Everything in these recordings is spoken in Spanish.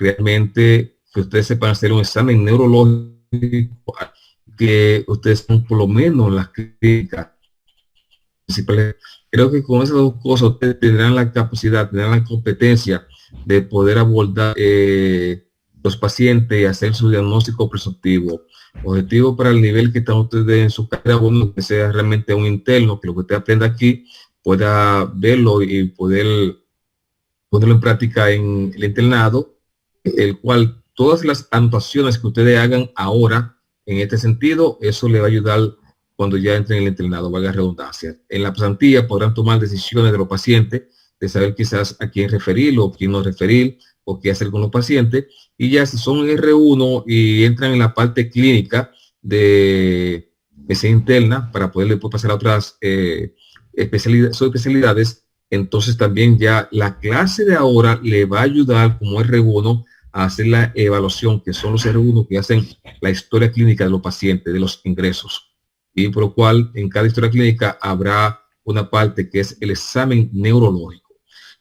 realmente que ustedes sepan hacer un examen neurológico, que ustedes son por lo menos las clínicas principales. Creo que con esas dos cosas ustedes tendrán la capacidad, tendrán la competencia de poder abordar los pacientes y hacer su diagnóstico presuntivo. Objetivo para el nivel que están ustedes en su carrera, bueno, que sea realmente un interno, que lo que usted aprenda aquí pueda verlo y poder ponerlo en práctica en el internado, el cual todas las anotaciones que ustedes hagan ahora en este sentido, eso le va a ayudar cuando ya entren en el internado, valga la redundancia. En la pasantía podrán tomar decisiones de los pacientes, de saber quizás a quién referirlo, o quién no referir, o qué hacer con los pacientes. Y ya si son R1 y entran en la parte clínica de medicina interna, para poder después pasar a otras especialidades, entonces también ya la clase de ahora le va a ayudar como R1 a hacer la evaluación, que son los R1 que hacen la historia clínica de los pacientes, de los ingresos. Y por lo cual en cada historia clínica habrá una parte que es el examen neurológico.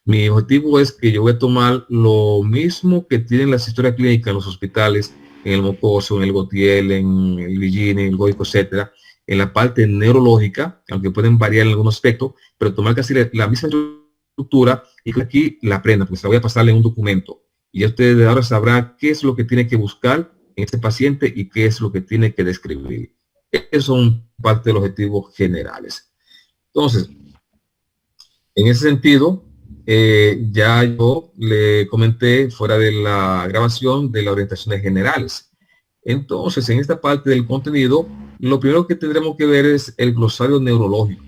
Mi objetivo es que yo voy a tomar lo mismo que tienen las historias clínicas en los hospitales, en el Mocoso, en el Gautier, en el Virginia, en el Goico, etcétera, en la parte neurológica, aunque pueden variar en algún aspecto, pero tomar casi la misma estructura y que aquí la aprendan, pues la voy a pasarle en un documento. Y ustedes de ahora sabrán qué es lo que tiene que buscar en este paciente y qué es lo que tiene que describir. Esos son parte de los objetivos generales. Entonces, en ese sentido, ya yo le comenté fuera de la grabación de las orientaciones generales. Entonces, en esta parte del contenido, lo primero que tendremos que ver es el glosario neurológico.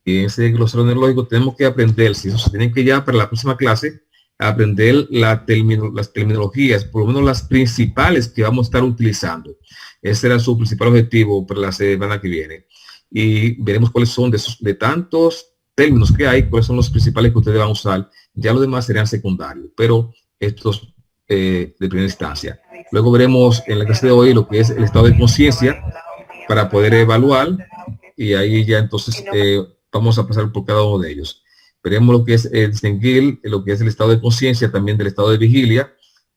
Y en ese glosario neurológico tenemos que aprender, si eso se tienen que ya para la próxima clase, aprender las terminologías, por lo menos las principales que vamos a estar utilizando. Ese será su principal objetivo para la semana que viene. Y veremos cuáles son de tantos términos que hay, cuáles son los principales que ustedes van a usar. Ya los demás serían secundarios, pero estos de primera instancia. Luego veremos en la clase de hoy lo que es el estado de conciencia para poder evaluar, y ahí ya entonces vamos a pasar por cada uno de ellos. Veremos lo que es distinguir lo que es el estado de conciencia, también del estado de vigilia,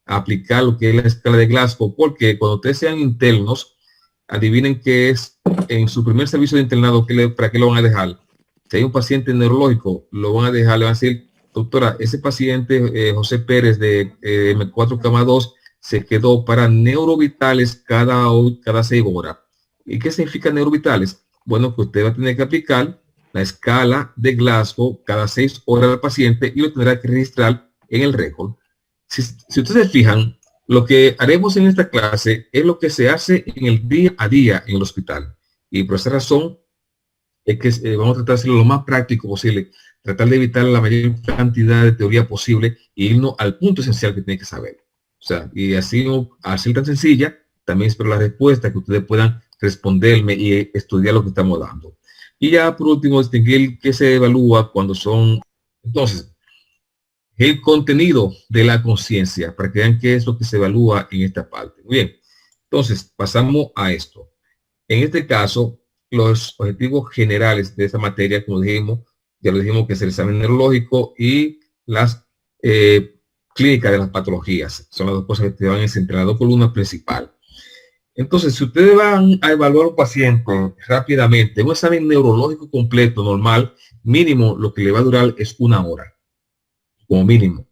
aplicar lo que es la escala de Glasgow, porque cuando ustedes sean internos, adivinen qué es en su primer servicio de internado, para qué lo van a dejar. Si hay un paciente neurológico, lo van a dejar, le van a decir, doctora, ese paciente José Pérez de M4 cama 2 se quedó para neurovitales cada 6 horas. ¿Y qué significa neurovitales? Bueno, que usted va a tener que aplicar la escala de Glasgow cada 6 horas al paciente y lo tendrá que registrar en el récord. Si ustedes se fijan, lo que haremos en esta clase es lo que se hace en el día a día en el hospital. Y por esa razón es que vamos a tratar de hacerlo lo más práctico posible, tratar de evitar la mayor cantidad de teoría posible e irnos al punto esencial que tiene que saber. O sea, y así, al ser tan sencilla, también espero la respuesta que ustedes puedan responderme y estudiar lo que estamos dando. Y ya por último, distinguir qué se evalúa cuando son, entonces, el contenido de la conciencia, para que vean qué es lo que se evalúa en esta parte. Muy bien, entonces pasamos a esto. En este caso, los objetivos generales de esta materia, como dijimos, ya lo dijimos, que es el examen neurológico y las clínicas de las patologías. Son las dos cosas que te van a centrar, la dos columnas principales. Entonces, si ustedes van a evaluar a un paciente rápidamente, un examen neurológico completo, normal, mínimo, lo que le va a durar es 1 hora, como mínimo.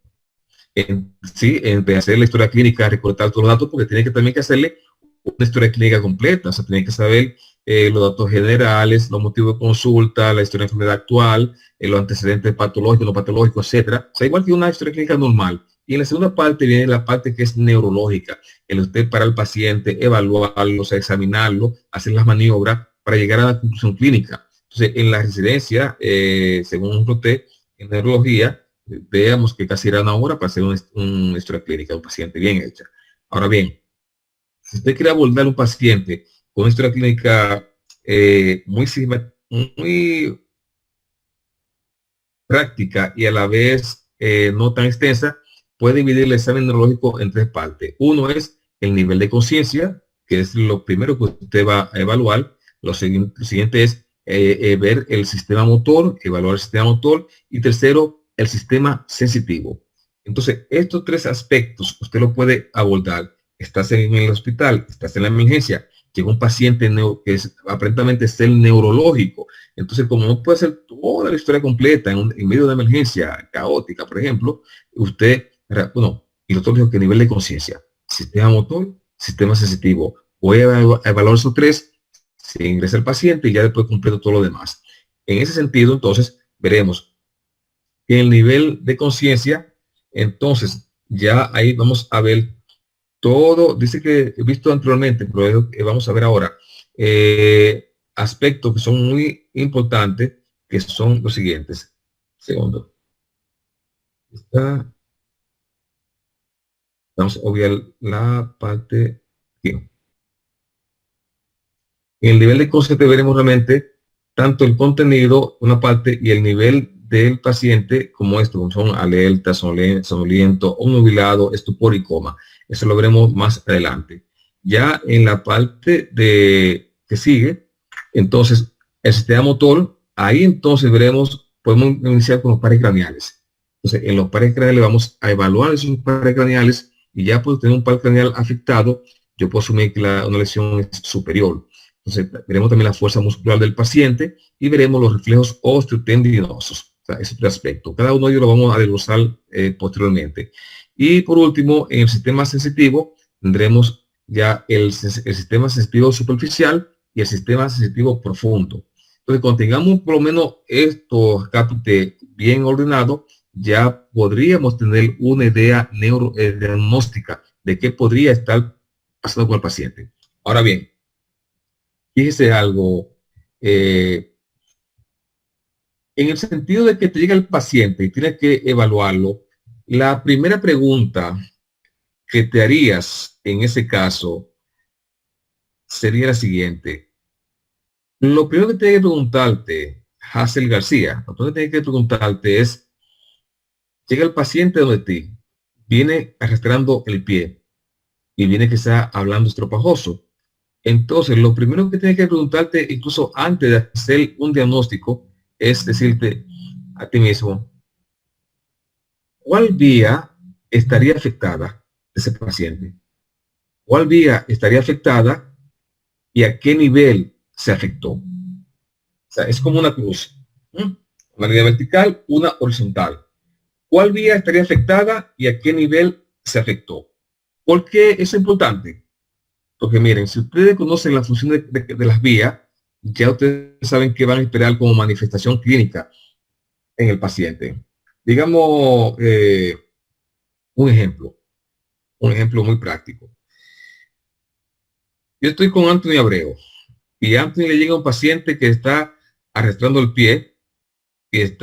En hacer la historia clínica, recortar todos los datos, porque tiene que también que hacerle una historia clínica completa, o sea, tiene que saber los datos generales, los motivos de consulta, la historia de enfermedad actual, los antecedentes patológicos, no patológicos, etcétera. O sea, igual que una historia clínica normal. Y en la segunda parte viene la parte que es neurológica, el usted para el paciente, evaluarlo, o sea, examinarlo, hacer las maniobras para llegar a la conclusión clínica. Entonces, en la residencia, según un roté en neurología, veamos que casi era 1 hora para hacer una historia clínica de un paciente bien hecha. Ahora bien, si usted quiere abordar un paciente con una historia clínica muy práctica y a la vez no tan extensa, puede dividir el examen neurológico en 3 partes. Uno es el nivel de conciencia, que es lo primero que usted va a evaluar. Lo siguiente es ver el sistema motor, evaluar el sistema motor. Y tercero, el sistema sensitivo. Entonces, estos tres aspectos usted lo puede abordar. Estás en el hospital, estás en la emergencia, llega un paciente que es, aparentemente es el neurológico. Entonces, como no puede hacer toda la historia completa en medio de una emergencia caótica, por ejemplo, usted, bueno, y el doctor dijo que nivel de conciencia, sistema motor, sistema sensitivo, voy a evaluar esos tres, se ingresa el paciente y ya después completo todo lo demás. En ese sentido, entonces, veremos que el nivel de conciencia, entonces, ya ahí vamos a ver todo, dice que he visto anteriormente, pero vamos a ver ahora, aspectos que son muy importantes, que son los siguientes. Segundo. Vamos a obviar la parte aquí. En el nivel de conciencia veremos realmente tanto el contenido, una parte, y el nivel del paciente, como esto, como son alerta, sonoliento, nubilado, estupor y coma. Eso lo veremos más adelante. Ya en la parte de que sigue, entonces, el sistema motor, ahí entonces veremos, podemos iniciar con los pares craneales. Entonces, en los pares craneales vamos a evaluar esos pares craneales y ya por tener un par craneal afectado, yo puedo asumir que una lesión es superior. Entonces, veremos también la fuerza muscular del paciente y veremos los reflejos osteotendinosos. O sea, ese otro aspecto. Cada uno de ellos lo vamos a desglosar posteriormente. Y por último, en el sistema sensitivo, tendremos ya el sistema sensitivo superficial y el sistema sensitivo profundo. Entonces, cuando tengamos por lo menos estos capítulos bien ordenados, ya podríamos tener una idea diagnóstica de qué podría estar pasando con el paciente. Ahora bien, fíjese algo, en el sentido de que te llega el paciente y tienes que evaluarlo, la primera pregunta que te harías en ese caso sería la siguiente. Lo primero que tienes que preguntarte, Hazel García, lo primero que tienes que preguntarte es, llega el paciente donde ti, viene arrastrando el pie y viene que está hablando estropajoso. Entonces, lo primero que tienes que preguntarte, incluso antes de hacer un diagnóstico, es decirte a ti mismo, ¿cuál vía estaría afectada de ese paciente? ¿Cuál vía estaría afectada y a qué nivel se afectó? O sea, es como una cruz. Una línea vertical, una horizontal. ¿Cuál vía estaría afectada y a qué nivel se afectó? ¿Por qué eso es importante? Porque miren, si ustedes conocen la función de las vías, ya ustedes saben qué van a esperar como manifestación clínica en el paciente. Digamos, un ejemplo muy práctico. Yo estoy con Anthony Abreu y a Anthony le llega un paciente que está arrastrando el pie, que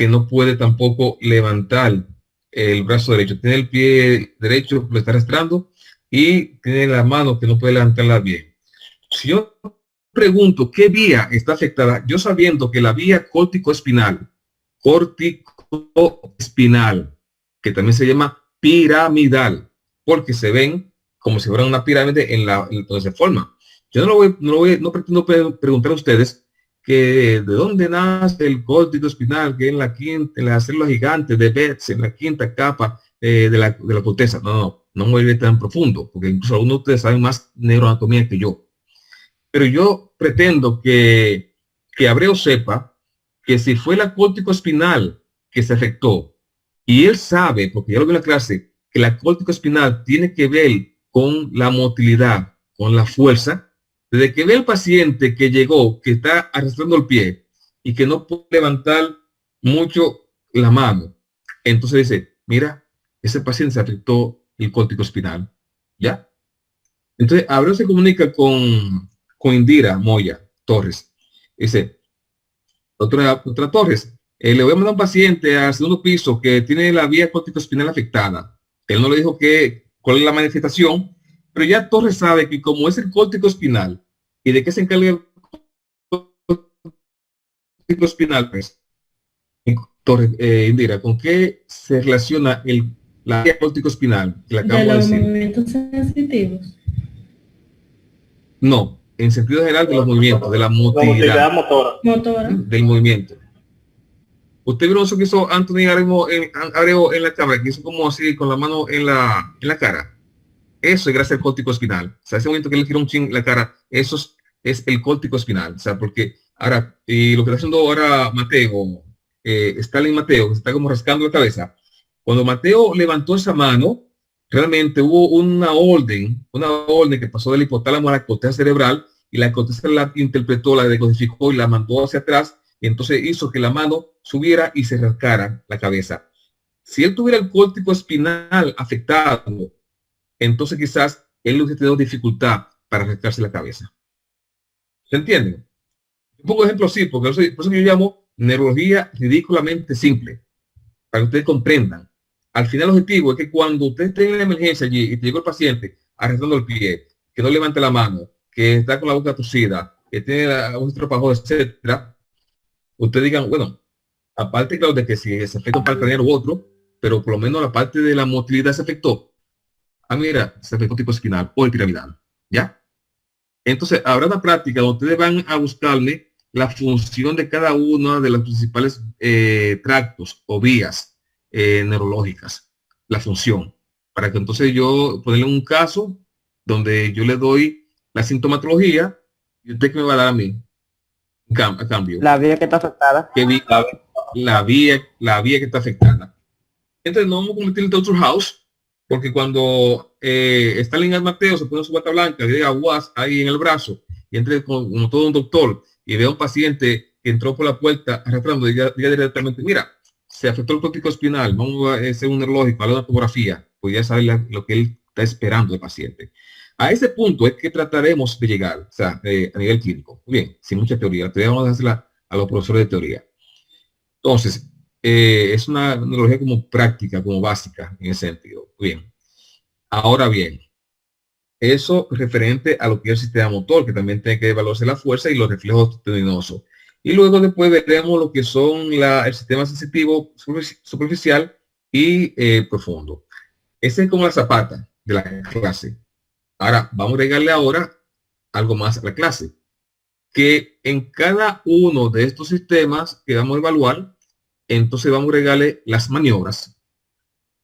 no puede tampoco levantar el brazo derecho. Tiene el pie derecho, lo está arrastrando y tiene la mano que no puede levantarla bien. Si yo pregunto qué vía está afectada, yo sabiendo que la vía córtico-espinal, que también se llama piramidal, porque se ven como si fuera una pirámide donde se forma. Yo no pretendo preguntar a ustedes que de dónde nace el córtico espinal, que en la célula gigante de Betz, en la quinta capa de la corteza. No me voy a ir tan profundo, porque incluso algunos de ustedes saben más neuroanatomía que yo. Pero yo pretendo que Abreu sepa que si fue la córtico espinal que se afectó, y él sabe, porque ya lo vi en la clase, que la córtico espinal tiene que ver con la motilidad, con la fuerza, desde que ve el paciente que llegó, que está arrastrando el pie y que no puede levantar mucho la mano, entonces dice, mira, ese paciente se afectó el córtico espinal, ¿ya? Entonces, Abreu se comunica con Indira Moya Torres. Dice, otra Torres, le voy a mandar un paciente al segundo piso que tiene la vía córtico-espinal afectada. Él no le dijo cuál es la manifestación, pero ya Torres sabe que como es el córtico-espinal y de qué se encarga el córtico-espinal, pues, Torres, Indira, ¿con qué se relaciona la vía córtico-espinal? Que le acabo de los decir. movimientos sensitivos. No, en sentido general de los movimientos, de la motilidad motora. del movimiento. ¿Usted vio eso que hizo Anthony Abreu en la cámara? Que hizo como así, con la mano en la cara. Eso es gracias al córtico espinal. O sea, ese momento que le tiró un ching la cara, eso es el córtico espinal. O sea, porque ahora, y lo que está haciendo ahora Mateo, Stalin Mateo, que se está como rascando la cabeza. Cuando Mateo levantó esa mano, realmente hubo una orden que pasó del hipotálamo a la corteza cerebral, y la corteza la interpretó, la decodificó y la mandó hacia atrás, y entonces hizo que la mano subiera y se rascara la cabeza. Si él tuviera el córtico espinal afectado, entonces quizás él hubiese tenido dificultad para rascarse la cabeza. ¿Se entiende? Un poco de ejemplo, sí, porque por eso yo llamo neurología ridículamente simple, para que ustedes comprendan. Al final el objetivo es que cuando usted esté en la emergencia allí y te llegó el paciente arrastrando el pie, que no levante la mano, que está con la boca torcida, que tiene un estropajo, etcétera, ustedes digan, bueno, aparte claro de que si se afecta un par craneal u otro, pero por lo menos la parte de la motilidad se afectó. Ah, mira, se afectó tipo espinal o el piramidal, ¿ya? Entonces, habrá una práctica donde ustedes van a buscarle la función de cada uno de los principales tractos o vías neurológicas, la función, para que entonces yo ponerle un caso donde yo le doy la sintomatología y usted que me va a dar a mí a cambio. La vía que está afectada. La vía que está afectada. Entonces, no vamos a convertir en Dr. House, porque cuando Stalin Mateo se pone su bata blanca y diga was ahí en el brazo y entre como todo un doctor y ve a un paciente que entró por la puerta arrastrando y diga directamente, mira, se afectó el córtico espinal, vamos a hacer un neurológico, a la tomografía, pues ya sabe lo que él está esperando del paciente. A ese punto es que trataremos de llegar, o sea, a nivel clínico. Muy bien, sin mucha teoría. La teoría vamos a hacerla a los profesores de teoría. Entonces, es una neurología como práctica, como básica en ese sentido. Bien. Ahora bien, eso referente a lo que es el sistema motor, que también tiene que evaluarse la fuerza y los reflejos tendinosos. Y luego después veremos lo que son el sistema sensitivo superficial y profundo. Ese es como la zapata de la clase. Ahora, vamos a agregarle ahora algo más a la clase, que en cada uno de estos sistemas que vamos a evaluar, entonces vamos a agregarle las maniobras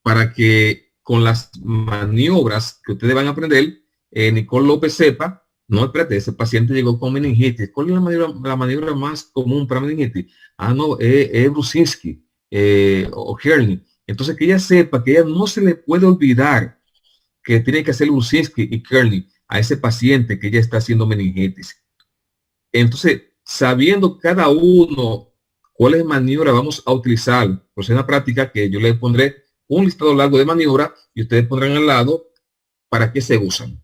para que con las maniobras que ustedes van a aprender, Nicole López sepa, no, espérate, ese paciente llegó con meningitis. ¿Cuál es la maniobra más común para meningitis? Ah, no, es Brusinski o Kearney. Entonces que ella sepa que ella no se le puede olvidar que tiene que hacer Brusinski y Kearney a ese paciente que ella está haciendo meningitis. Entonces, sabiendo cada uno cuáles maniobras vamos a utilizar, pues es una práctica que yo le pondré un listado largo de maniobras y ustedes pondrán al lado para qué se usan.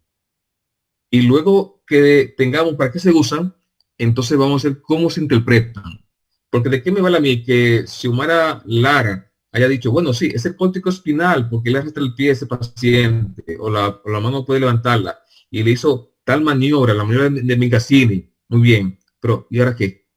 Y luego que tengamos para qué se usan, entonces vamos a ver cómo se interpretan. Porque de qué me vale a mí que Xiomara Lara haya dicho, bueno, sí, es el córtico espinal, porque le arrastra el pie a ese paciente, o la mano no puede levantarla, y le hizo tal maniobra, la maniobra de Migazzini, muy bien, pero ¿y ahora qué?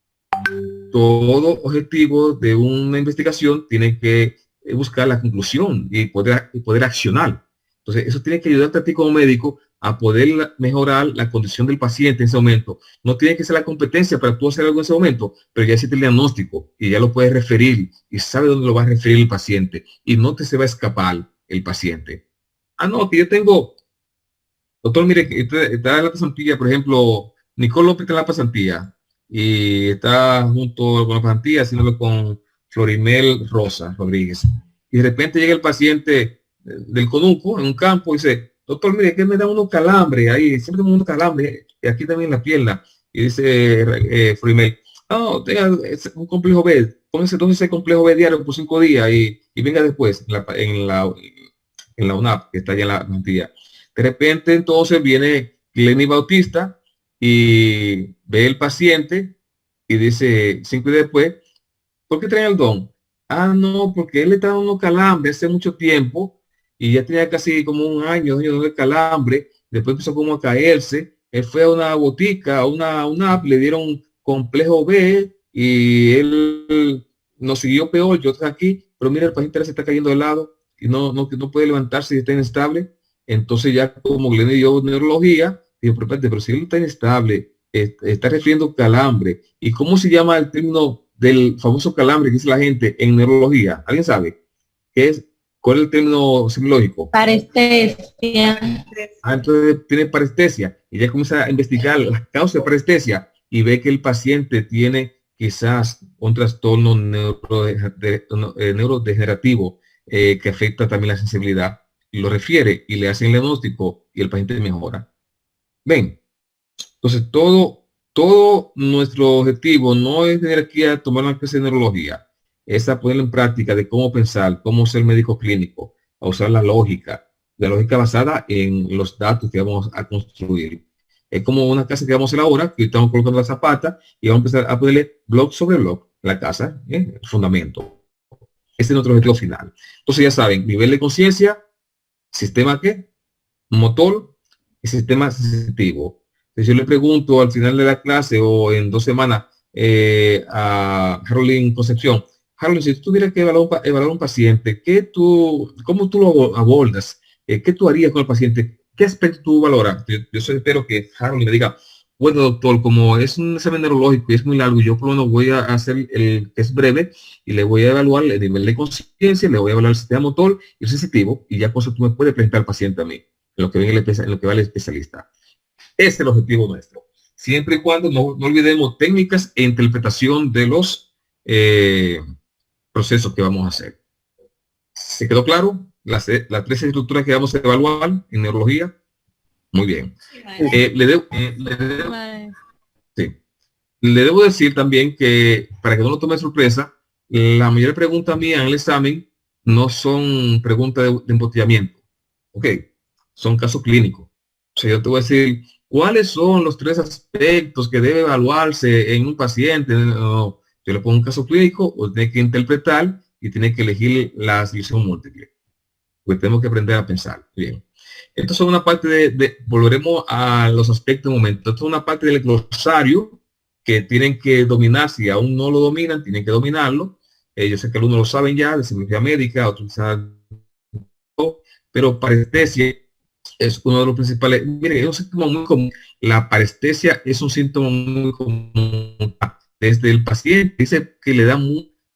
Todo objetivo de una investigación tiene que buscar la conclusión y poder accionar. Entonces, eso tiene que ayudarte a ti como médico a poder mejorar la condición del paciente en ese momento. No tiene que ser la competencia para tú hacer algo en ese momento, pero ya existe el diagnóstico y ya lo puedes referir y sabe dónde lo va a referir el paciente y no te se va a escapar el paciente. Ah, no, que yo tengo, doctor, mire, que está en la pasantilla, por ejemplo, Nicole López está en la pasantilla y está junto con la pasantilla haciéndolo con Florimel Rosa Rodríguez. Y de repente llega el paciente del conuco en un campo y dice, doctor, mire, que me da unos calambres ahí, siempre tengo unos calambres, y aquí también en la pierna. Y dice Florimel, no, tenga un complejo B, póngase entonces ese complejo B diario por 5 días y venga después en la UNAP, que está allá en la plantilla. De repente entonces viene Lenny Bautista y ve el paciente y dice 5 días después, ¿por qué trae el don? Ah, no, porque él le está dando unos calambres hace mucho tiempo y ya tenía casi como un año de calambre, después empezó como a caerse, él fue a una botica, a una app, le dieron complejo B y él nos siguió peor, yo estoy aquí, pero mira, el paciente se está cayendo de lado y no puede levantarse y está inestable. Entonces ya como le dio neurología, digo, pero si él está inestable, está refiriendo calambre, ¿y cómo se llama el término del famoso calambre que dice la gente en neurología? ¿Alguien sabe? ¿Qué es? ¿Cuál es el término psicológico? Parestesia. Entonces tiene parestesia y ya comienza a investigar las causas de parestesia y ve que el paciente tiene quizás un trastorno neurodegenerativo que afecta también la sensibilidad, y lo refiere y le hacen el diagnóstico y el paciente mejora. Ven, entonces todo nuestro objetivo no es tener aquí a tomar una clase de neurología, es a ponerlo en práctica de cómo pensar, cómo ser médico clínico, a usar la lógica basada en los datos que vamos a construir. Es como una casa que vamos a hacer ahora, que estamos colocando la zapata y vamos a empezar a ponerle bloque sobre bloque la casa, el fundamento. Ese es nuestro objetivo final. Entonces ya saben, nivel de conciencia, sistema ¿qué? Motor y sistema sensitivo. Si yo le pregunto al final de la clase o en 2 semanas a Carolyn Concepción, Carolyn, si tú tuvieras que evaluar un paciente, ¿cómo tú lo abordas? ¿Qué tú harías con el paciente? ¿Qué aspecto tú valoras? Yo espero que Harold me diga, bueno, doctor, como es un examen neurológico y es muy largo, yo por lo menos voy a hacer el que es breve y le voy a evaluar el nivel de conciencia, le voy a evaluar el sistema motor y el sensitivo, y ya con eso tú me puedes presentar al paciente a mí, en lo que va el especialista. Ese es el objetivo nuestro. Siempre y cuando no olvidemos técnicas e interpretación de los procesos que vamos a hacer. ¿Se quedó claro? Las 3 estructuras que vamos a evaluar en neurología. Muy bien. Le debo decir también que, para que no lo tome de sorpresa, la mayor pregunta mía en el examen no son preguntas de embotellamiento. Ok, son casos clínicos. O sea, yo te voy a decir, ¿cuáles son los 3 aspectos que debe evaluarse en un paciente? No, yo le pongo un caso clínico, o tiene que interpretar y tiene que elegir la selección múltiple. Pues tenemos que aprender a pensar. Bien. Esto es una parte volveremos a los aspectos de momento. Esto es una parte del glosario que tienen que dominar. Si aún no lo dominan, tienen que dominarlo. Yo sé que algunos lo saben ya, de cirugía médica, otros saben, pero parestesia es uno de los principales. Miren, es un síntoma muy común. La parestesia es un síntoma muy común. Desde el paciente dice que le da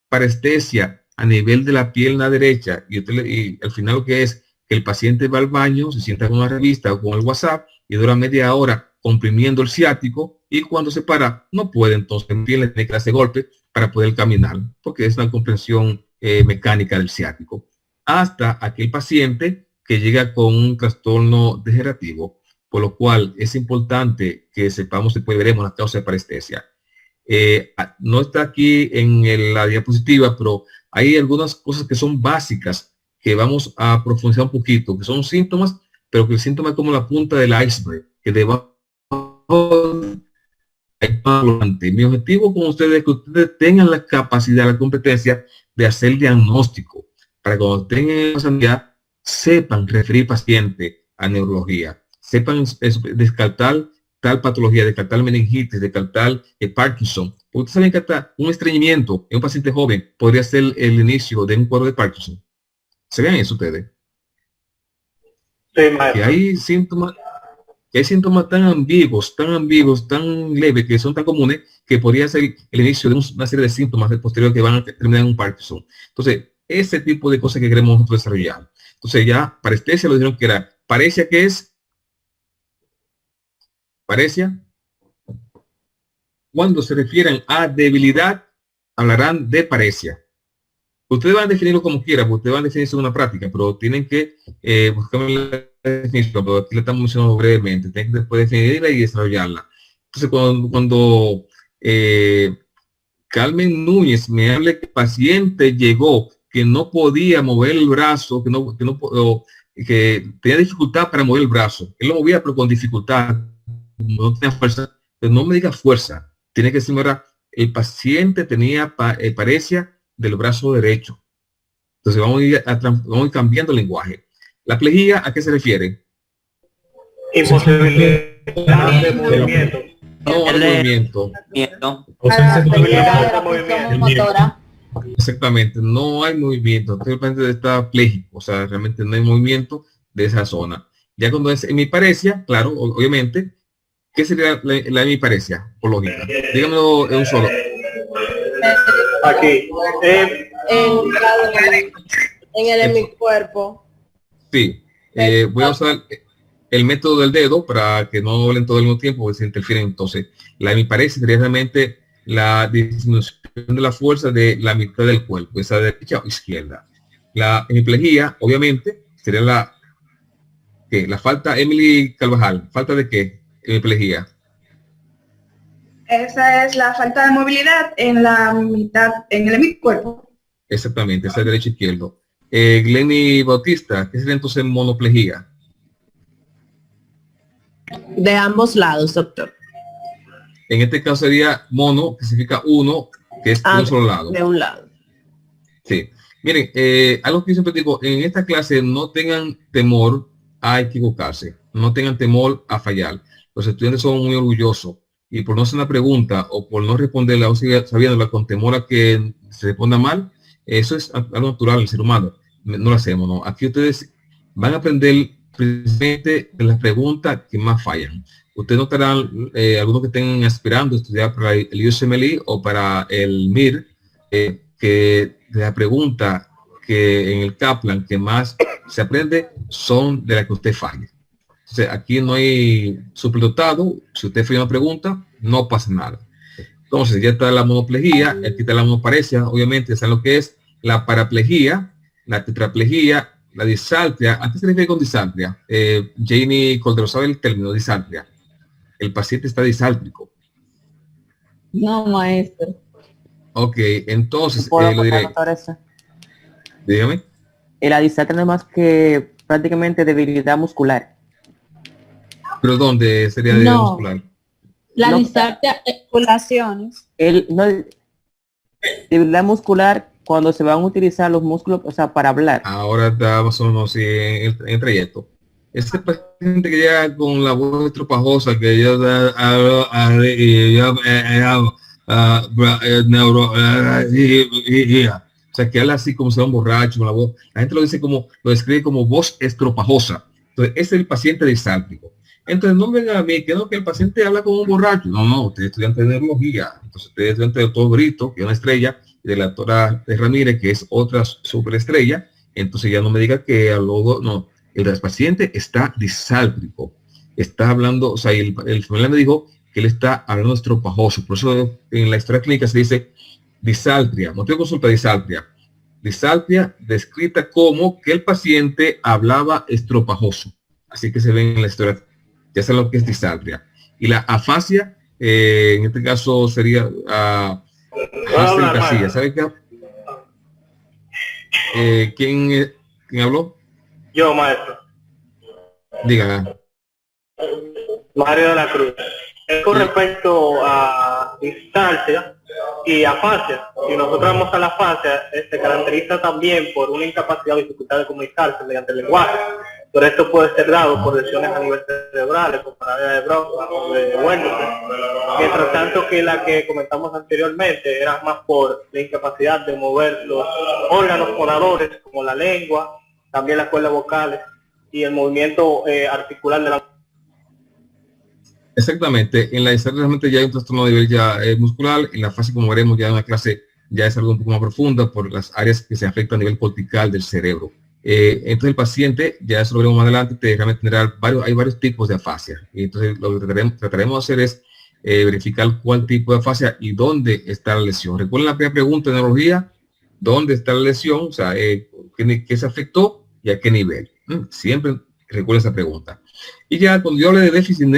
parestesia a nivel de la pierna derecha, y al final lo que es que el paciente va al baño, se sienta con una revista o con el WhatsApp y dura media hora comprimiendo el ciático, y cuando se para no puede, entonces tiene que darse golpe para poder caminar, porque es una comprensión mecánica del ciático. Hasta aquel paciente que llega con un trastorno degenerativo, por lo cual es importante que sepamos, después veremos la causa de parestesia. No está aquí en la diapositiva, pero hay algunas cosas que son básicas que vamos a profundizar un poquito, que son síntomas, pero que el síntoma es como la punta del iceberg, que debajo hay. Mi objetivo con ustedes es que ustedes tengan la capacidad, la competencia de hacer diagnóstico, para que cuando tengan esa sanidad sepan referir paciente a neurología, sepan descartar tal patología, descartar meningitis, descartar Parkinson. Ustedes saben que hasta un estreñimiento en un paciente joven podría ser el inicio de un cuadro de Parkinson. ¿Se vean eso ustedes? Sí, que hay síntomas tan ambiguos, tan leves, que son tan comunes, que podría ser el inicio de una serie de síntomas posteriores que van a terminar en un Parkinson. Entonces, ese tipo de cosas que queremos nosotros desarrollar. Entonces, ya parestesia lo dijeron que era. Parecia, ¿qué es? Parecia. Cuando se refieren a debilidad, hablarán de parecia. Ustedes van a definirlo como quieran, ustedes van a definirse una práctica, pero tienen que buscar la definición, pero aquí la estamos mencionando brevemente, tienen que después definirla y desarrollarla. Entonces, cuando Carmen Núñez me habla que el paciente llegó, que no podía mover el brazo, que tenía dificultad para mover el brazo, él lo movía pero con dificultad, no tenía fuerza, pero no me diga fuerza, tiene que decirme ahora, el paciente tenía parecia del brazo derecho. Entonces vamos a ir cambiando el lenguaje. La plejía, ¿a qué se refiere? Imposibilidad de movimiento. No hay movimiento. Exactamente, no hay movimiento. El paciente está pléjico, o sea, realmente no hay movimiento de esa zona. Ya cuando es hemiparesia, claro, obviamente, ¿qué sería la hemiparesia? Por lógica. Dígamelo en un solo. Aquí. En el hemicuerpo. Sí, voy a usar el método del dedo para que no hablen todo al mismo tiempo, porque se interfieren. Entonces, la hemiparesis sería realmente la disminución de la fuerza de la mitad del cuerpo, esa derecha o izquierda. La hemiplegia, obviamente, sería la falta. Emily Carvajal, ¿falta de qué? Hemiplegia. Esa es la falta de movilidad en la mitad, en el hemicuerpo. Exactamente, esa es derecho izquierdo. Glenny Bautista, ¿qué sería entonces monoplegia? De ambos lados, doctor. En este caso sería mono, que significa uno, que es de un solo lado. De un lado. Sí. Miren, algo que yo siempre digo, en esta clase no tengan temor a equivocarse, no tengan temor a fallar. Los estudiantes son muy orgullosos y por no hacer una pregunta o por no responderla o sabiéndola con temor a que se responda mal, eso es algo natural del ser humano. No lo hacemos, ¿no? Aquí ustedes van a aprender precisamente de las preguntas que más fallan. Ustedes notarán algunos que estén aspirando a estudiar para el USMLE o para el MIR, que la pregunta que en el Kaplan que más se aprende son de las que usted falle. Entonces, aquí no hay superdotado. Si usted falla una pregunta, no pasa nada. Entonces, ya está la monoplegia, aquí está la monoparesia, obviamente, saben lo que es la paraplegia, la tetraplegia, la disartria. ¿A qué se refiere con disartria? Janie Coldero sabe el término disartria. El paciente está disáltrico. No, maestro. Ok, entonces ¿Puedo lo diré. anotar eso? Dígame. La disartria no es más que prácticamente debilidad muscular. ¿Pero dónde sería de No. muscular? La No. disartria, articulaciones. Debilidad muscular cuando se van a utilizar los músculos, o sea, para hablar. Ahora estamos sí, en el trayecto. Este paciente que llega con la voz estropajosa, que yo o sea, que habla así como si fuera un borracho con la voz. La gente lo describe como voz estropajosa. Entonces, ese es el paciente disáltrico. Entonces, no vengan a mí que no, que el paciente habla como un borracho. No, usted es estudiante de neurología. Entonces, usted es estudiante de todo Brito, que es una estrella, y de la doctora de Ramírez, que es otra superestrella. Entonces, ya no me diga que habló, no. El paciente está disáltrico. Está hablando, o sea, el familiar me dijo que él está hablando estropajoso. Por eso en la historia clínica se dice disartria. No tengo consulta disartria. Disartria descrita como que el paciente hablaba estropajoso. Así que se ve en la historia. Ya saben lo que es disartria. Y la afasia, en este caso sería afasia en casilla. ¿Sabe qué? ¿Quién habló? Yo, maestro. Diga. Mario de la Cruz. Es con respecto a distancia y afasia. Y nosotros vamos a la afasia, se caracteriza también por una incapacidad o dificultad de comunicarse mediante el lenguaje. Pero esto puede ser dado por lesiones a nivel cerebral, por paralia de Broca o de Wernicke. Mientras tanto que la que comentamos anteriormente era más por la incapacidad de mover los órganos fonadores, como la lengua, también las cuerdas vocales y el movimiento articular de la... Exactamente, en la disartria realmente ya hay un trastorno a nivel ya muscular. En la fase, como veremos, ya en la clase ya es algo un poco más profunda por las áreas que se afectan a nivel cortical del cerebro. Entonces el paciente, ya eso lo veremos más adelante, tendrá hay varios tipos de afasia. Y entonces lo que trataremos de hacer es verificar cuál tipo de afasia y dónde está la lesión. Recuerden la primera pregunta de neurología, ¿dónde está la lesión? O sea, ¿qué se afectó y a qué nivel? Siempre recuerden esa pregunta. Y ya cuando yo hable de déficit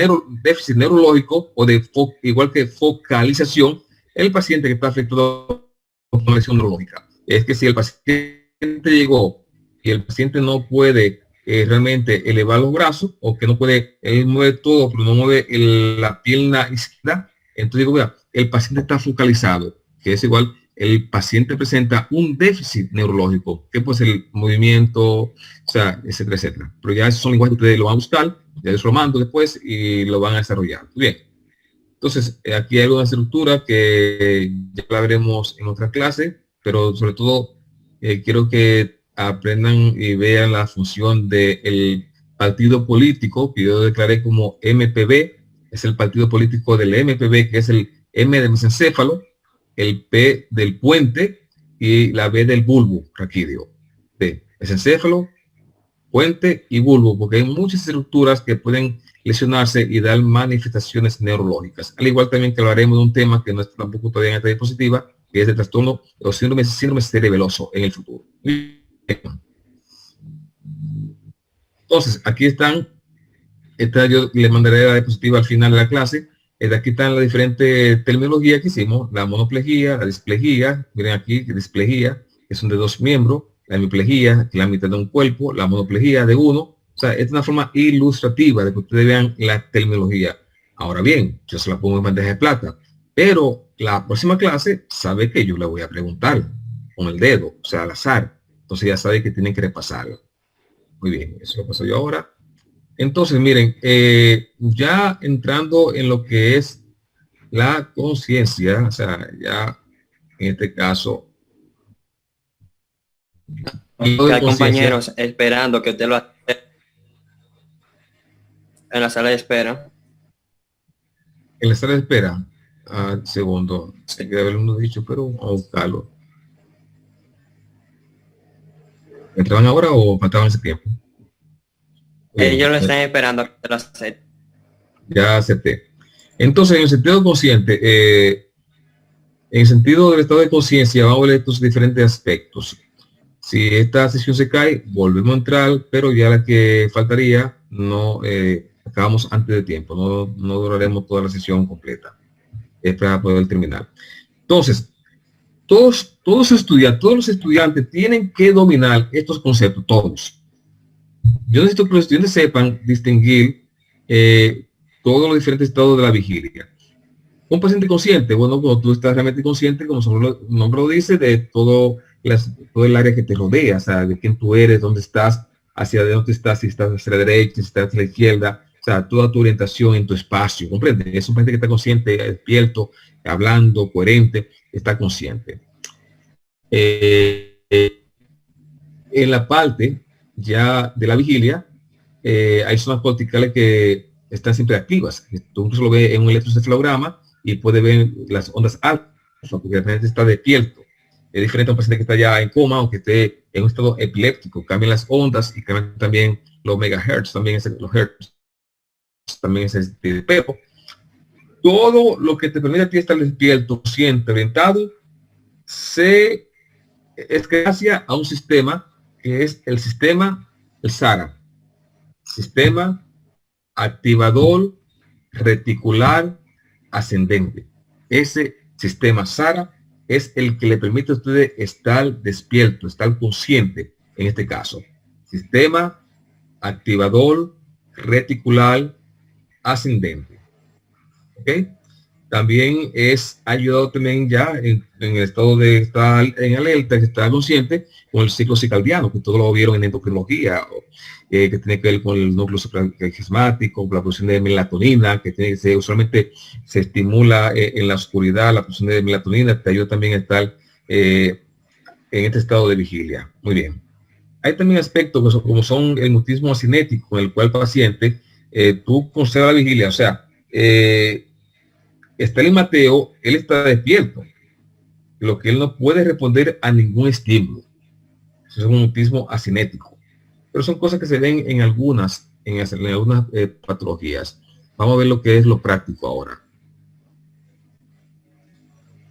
neurológico o de igual que focalización, el paciente que está afectado por una lesión neurológica. Es que si el paciente llegó y el paciente no puede realmente elevar los brazos o que no puede, él mueve todo, pero no mueve la pierna izquierda, entonces digo, vea, el paciente está focalizado, que es igual, el paciente presenta un déficit neurológico, que puede ser el movimiento, o sea, etcétera, etcétera. Pero ya esos son lenguajes que ustedes lo van a buscar, ya les lo mando después y lo van a desarrollar. Bien. Entonces, aquí hay una estructura que ya la veremos en otra clase, pero sobre todo quiero que aprendan y vean la función del partido político que yo declaré como MPB, es el partido político del MPB, que es el M de mesencéfalo, el P del puente y la B del bulbo raquídeo. B es encéfalo, puente y bulbo, porque hay muchas estructuras que pueden lesionarse y dar manifestaciones neurológicas. Al igual también que hablaremos de un tema que no está tampoco todavía en esta diapositiva, que es el trastorno o síndrome cerebeloso en el futuro. Entonces, aquí están, yo le mandaré la diapositiva al final de la clase. De aquí están las diferentes terminologías que hicimos, la monoplegia, la displejía, miren aquí, displejía, que son de 2 miembros, la hemiplegia, la mitad de un cuerpo, la monoplegia de 1. O sea, es una forma ilustrativa de que ustedes vean la terminología. Ahora bien, yo se la pongo en bandeja de plata, pero la próxima clase sabe que yo le voy a preguntar con el dedo, o sea, al azar. Entonces ya sabe que tienen que repasarla. Muy bien, eso lo paso yo ahora. Entonces, miren, ya entrando en lo que es la conciencia, o sea, ya en este caso, hay compañeros esperando que usted lo haga en la sala de espera. En la sala de espera, segundo, hay que haberlo dicho, pero vamos a buscarlo. ¿Entraban ahora o faltaban ese tiempo? Ellos lo están esperando a que lo acepte. Ya acepté. Entonces, en el sentido consciente, en el sentido del estado de conciencia, vamos a ver estos diferentes aspectos. Si esta sesión se cae, volvemos a entrar, pero ya la que faltaría, no acabamos antes de tiempo, no duraremos toda la sesión completa. Es para poder terminar. Entonces, todos los estudiantes tienen que dominar estos conceptos, todos. Yo necesito que los estudiantes sepan distinguir todos los diferentes estados de la vigilia. Un paciente consciente, bueno, cuando tú estás realmente consciente, como su nombre lo dice, de todo el área que te rodea, o sea, de quién tú eres, dónde estás, hacia dónde estás, si estás hacia la derecha, si estás hacia la izquierda, o sea, toda tu orientación en tu espacio, ¿comprende? Es un paciente que está consciente, despierto, hablando, coherente, está consciente. En la parte ya de la vigilia, hay zonas corticales que están siempre activas. Tú incluso lo ves en un electroencefalograma y puedes ver las ondas alfa, porque el paciente está despierto. Es diferente a un paciente que está ya en coma o que esté en un estado epiléptico. Cambian las ondas y cambian también los megahertz, también los hertz, también ese pero todo lo que te permite a ti estar despierto, consciente, orientado, es gracias a un sistema que es el SARA, sistema activador reticular ascendente. Ese sistema SARA es el que le permite a ustedes estar despierto, estar consciente, en este caso. Sistema activador reticular ascendente. ¿Ok? También es ayudado también ya en el estado de estar en alerta, estar consciente con el ciclo circadiano, que todos lo vieron en endocrinología, que tiene que ver con el núcleo supraquiasmático, la producción de melatonina, que usualmente se estimula en la oscuridad, la producción de melatonina, te ayuda también a estar en este estado de vigilia. Muy bien. Hay también aspectos como son el mutismo asinético, en el cual el paciente, tú conservas la vigilia, o sea, Stalin Mateo, él está despierto, lo que él no puede responder a ningún estímulo. Eso es un mutismo asinético. Pero son cosas que se ven en algunas patologías. Vamos a ver lo que es lo práctico ahora.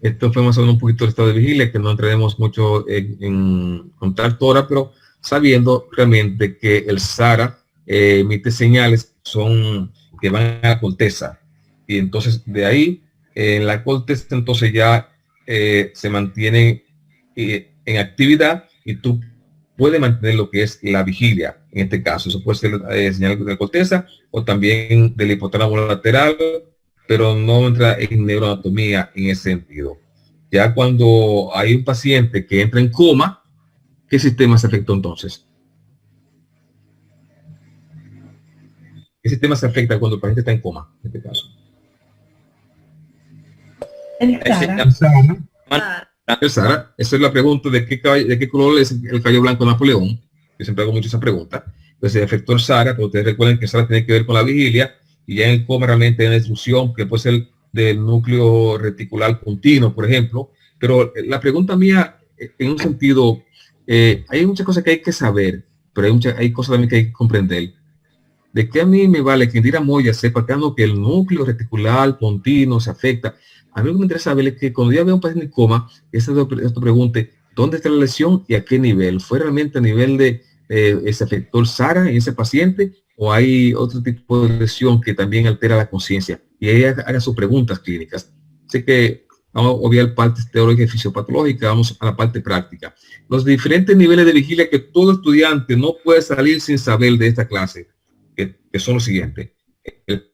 Esto fue más o menos un poquito el estado de vigilia, que no entraremos mucho en contacto ahora, pero sabiendo realmente que el SARA emite señales que van a la corteza. Y entonces de ahí, en la corteza, entonces ya se mantiene en actividad y tú puedes mantener lo que es la vigilia. En este caso, eso puede ser señal de la corteza o también del hipotálamo lateral, pero no entra en neuroanatomía en ese sentido. Ya cuando hay un paciente que entra en coma, ¿qué sistema se afectó entonces? ¿Qué sistema se afecta cuando el paciente está en coma, en este caso? El SARA. El SARA, esa es la pregunta de qué color es el cabello blanco de Napoleón. Yo siempre hago mucho esa pregunta. Entonces, el efecto SARA, pero ustedes recuerden que SARA tiene que ver con la vigilia y ya en el coma realmente hay una destrucción que puede ser del núcleo reticular puntino, por ejemplo. Pero la pregunta mía, en un sentido, hay muchas cosas que hay que saber, pero hay cosas también que hay que comprender. ¿De qué a mí me vale que Indira Moya sepa que el núcleo reticular puntino se afecta? A mí lo que me interesa saber es que cuando ya veo un paciente en coma, esto pregunte, ¿dónde está la lesión y a qué nivel? ¿Fue realmente a nivel de se afectó el SARA en ese paciente o hay otro tipo de lesión que también altera la conciencia? Y ahí haga sus preguntas clínicas. Así que vamos a obviar partes teóricas y fisiopatológicas, vamos a la parte práctica. Los diferentes niveles de vigilia que todo estudiante no puede salir sin saber de esta clase, que son los siguientes. El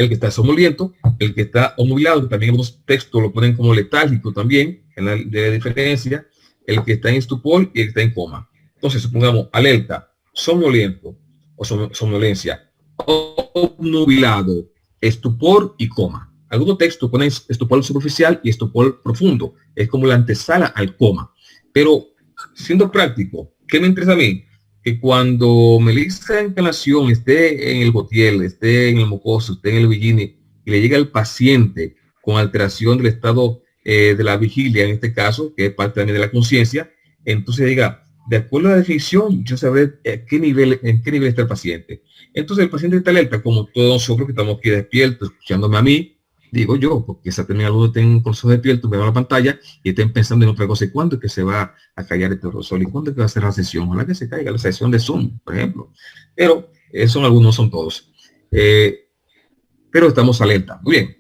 que está somnoliento, el que está obnubilado, que también algunos textos lo ponen como letárgico también, en la de diferencia, el que está en estupor y el que está en coma. Entonces, supongamos alerta, somnoliento o somnolencia, obnubilado, estupor y coma. Algunos textos ponen estupor superficial y estupor profundo. Es como la antesala al coma. Pero, siendo práctico, ¿qué me interesa a mí? Que cuando Melissa Encarnación esté en el Gotiel, esté en el mucoso, esté en el Billini, y le llega al paciente con alteración del estado de la vigilia, en este caso, que es parte también de la conciencia, entonces diga, de acuerdo a la definición, yo sabré en qué nivel está el paciente. Entonces el paciente está alerta, como todos nosotros que estamos aquí despiertos, escuchándome a mí, digo yo, porque esa también algunos estén con los ojos despiertos, me van a la pantalla y estén pensando en otra cosa. ¿Y cuándo es que se va a callar este rosol? ¿Y cuándo es que va a hacer la sesión? Ojalá que se caiga la sesión de Zoom, por ejemplo. Pero son algunos, son todos. Pero estamos alerta. Muy bien.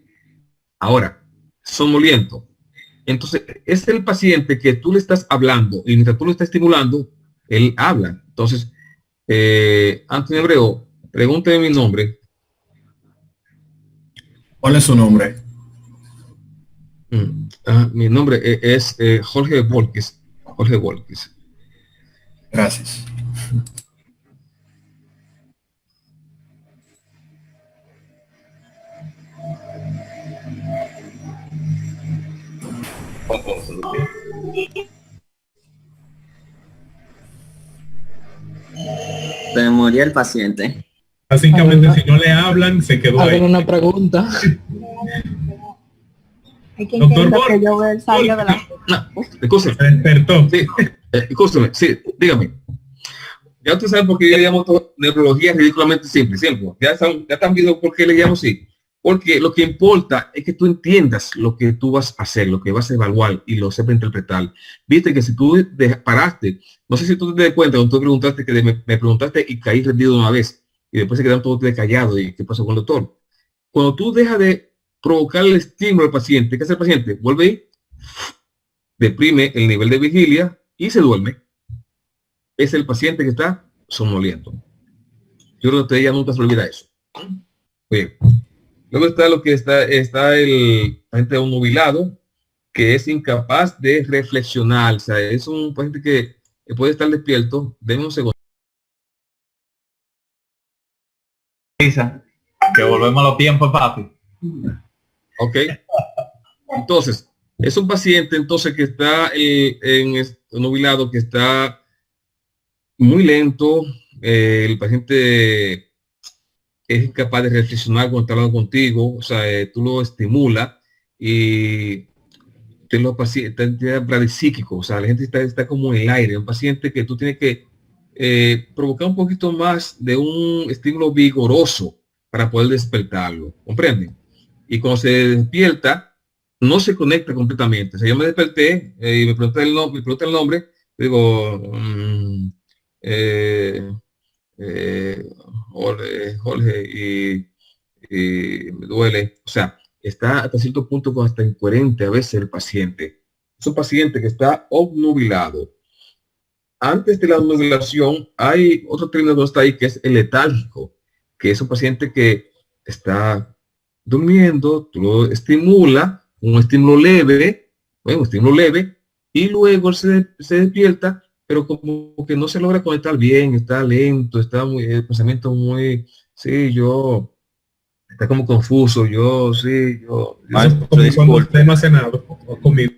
Ahora, somnoliento. Entonces, es el paciente que tú le estás hablando y mientras tú lo estás estimulando, él habla. Entonces, Antonio Abreu, pregúnteme mi nombre. ¿Cuál es su nombre? Mi nombre es Jorge Volquez. Jorge Volquez. Gracias. Se murió el paciente. Básicamente, si no le hablan, se quedó ahí. Una pregunta. Hay que Doctor entienda que Borges, yo veo el salio de la... Escúchame. Se despertó. Sí, escúchame, sí, dígame. Ya usted sabe por qué yo le llamo neurología ridículamente simple, ¿cierto? Ya están viendo por qué le llamo así. Porque lo que importa es que tú entiendas lo que tú vas a hacer, lo que vas a evaluar y lo sepas interpretar. Viste que si tú paraste, no sé si tú te das cuenta cuando tú preguntaste, que me preguntaste y caí rendido una vez y después se quedaron todos callados y qué pasó con el doctor. Cuando tú dejas de provocar el estímulo al paciente, ¿qué hace el paciente? Vuelve y deprime el nivel de vigilia y se duerme. Es el paciente que está somnoliento. Yo creo que usted ya nunca se olvida eso. Bien. Luego está lo que está el paciente obnubilado, que es incapaz de reflexionar. O sea, es un paciente que puede estar despierto. Denme un segundo. Que volvemos a los tiempos, papi. Ok. Entonces, es un paciente entonces que está obnubilado, que está muy lento. El paciente es incapaz de reflexionar cuando está hablando contigo, o sea, tú lo estimulas y te lo paciente bradisíquico, o sea, la gente está como en el aire, un paciente que tú tienes que provocar un poquito más de un estímulo vigoroso para poder despertarlo, ¿comprenden? Y cuando se despierta, no se conecta completamente. O sea, yo me desperté y me pregunté el nombre, digo, Jorge, y me duele. O sea, está hasta cierto punto como hasta incoherente a veces el paciente. Es un paciente que está obnubilado. Antes de la obnubilación hay otro término que está ahí, que es el letárgico, que es un paciente que está durmiendo, tú lo estimula, un estímulo leve, y luego él se despierta, pero como que no se logra conectar bien, está lento, está el pensamiento muy, sí, está como confuso, yo. Como cuando esté almacenado o comido.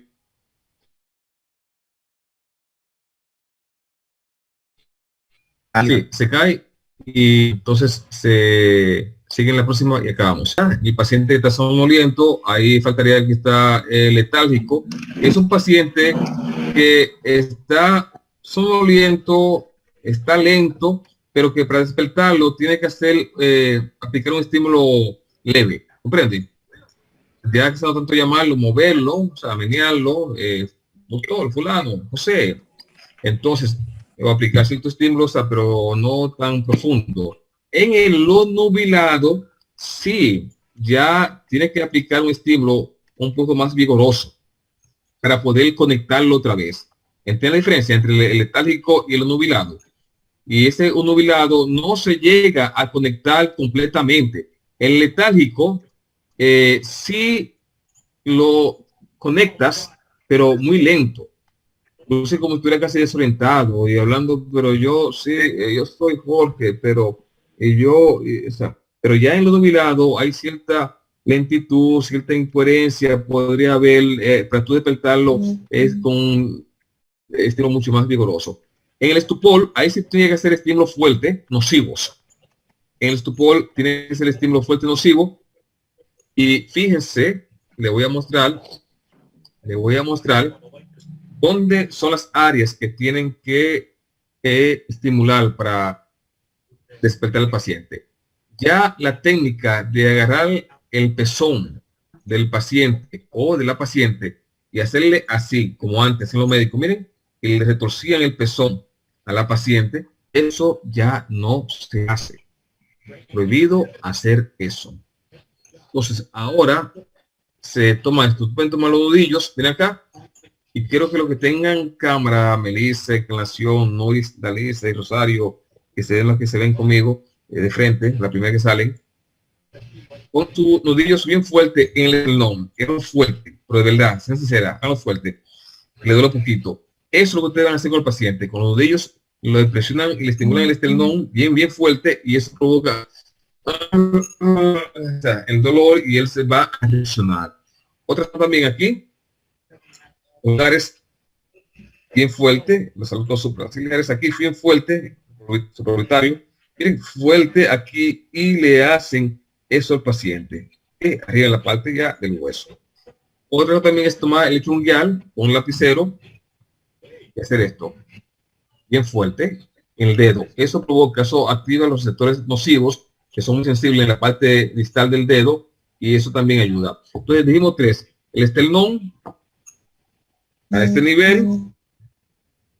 Sí, se cae y entonces se Sigue en la próxima y acabamos. El paciente está somnoliento, ahí faltaría que está letálgico. Es un paciente que está somnoliento, está lento, pero que para despertarlo tiene que aplicar un estímulo leve. ¿Comprende? Ya que se no tanto llamarlo, moverlo, o sea, menearlo, doctor, fulano, José. Entonces, va a aplicar ciertos estímulos, pero no tan profundo. En el nubilado, sí, ya tiene que aplicar un estímulo un poco más vigoroso para poder conectarlo otra vez. ¿Entiende la diferencia entre el letálgico y el nubilado? Y ese nubilado no se llega a conectar completamente. El letálgico, sí lo conectas, pero muy lento. No sé, como si estuviera casi desorientado y hablando, pero yo sí, yo soy Jorge, pero pero ya en lo nubilado hay cierta lentitud, cierta incoherencia, podría haber, para tú despertarlo es con estímulo mucho más vigoroso. En el estupor, ahí sí tiene que hacer estímulos fuertes, nocivos. En el estupor tiene que ser estímulo fuerte, nocivo. Y fíjense, le voy a mostrar dónde son las áreas que tienen que estimular para despertar al paciente. Ya la técnica de agarrar el pezón del paciente o de la paciente y hacerle así, como antes en los médicos, miren, y le retorcían el pezón a la paciente, eso ya no se hace. Prohibido hacer eso. Entonces, ahora se toma esto, pueden tomar los nudillos, miren acá, y quiero que los que tengan cámara, Melissa, Encarnación, Noris, Dalisa y Rosario, que se den los que se ven conmigo de frente, la primera que salen, pon tus nudillos bien fuerte en el esternón, es fuerte, pero de verdad, sean sincera, háganlo fuerte, le duele un poquito. Eso es lo que ustedes van a hacer con el paciente, con los nudillos lo presionan y le estimulan el esternón bien fuerte y eso provoca el dolor y él se va a reaccionar. Otra también aquí, lugares bien fuerte, los saludos supraciliares aquí bien fuerte, supraorbitario, miren, fuerte aquí y le hacen eso al paciente, arriba en la parte ya del hueso. Otra también es tomar el hecho unguial con un lapicero y hacer esto bien fuerte en el dedo. Eso provoca, eso activa los receptores nocivos que son muy sensibles en la parte distal del dedo y eso también ayuda. Entonces dijimos 3, el esternón a este nivel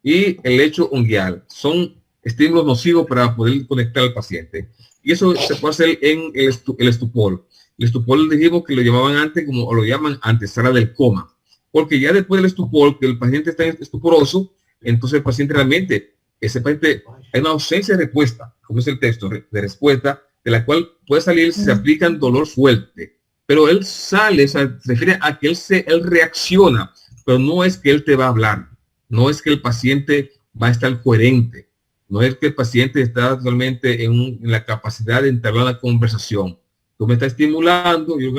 y el hecho unguial. Son estímulos nocivos para poder conectar al paciente. Y eso se puede hacer en el estupor. El estupor dijimos que lo llamaban antes, como lo llaman antesala del coma. Porque ya después del estupor, que el paciente está estuporoso, entonces el paciente realmente, ese paciente, hay una ausencia de respuesta, como es el texto de respuesta, de la cual puede salir si se aplican dolor fuerte. Pero él sale, o sea, se refiere a que él reacciona, pero no es que él te va a hablar, no es que el paciente va a estar coherente, no es que el paciente está totalmente en la capacidad de entablar la conversación. Tú me estás estimulando, yo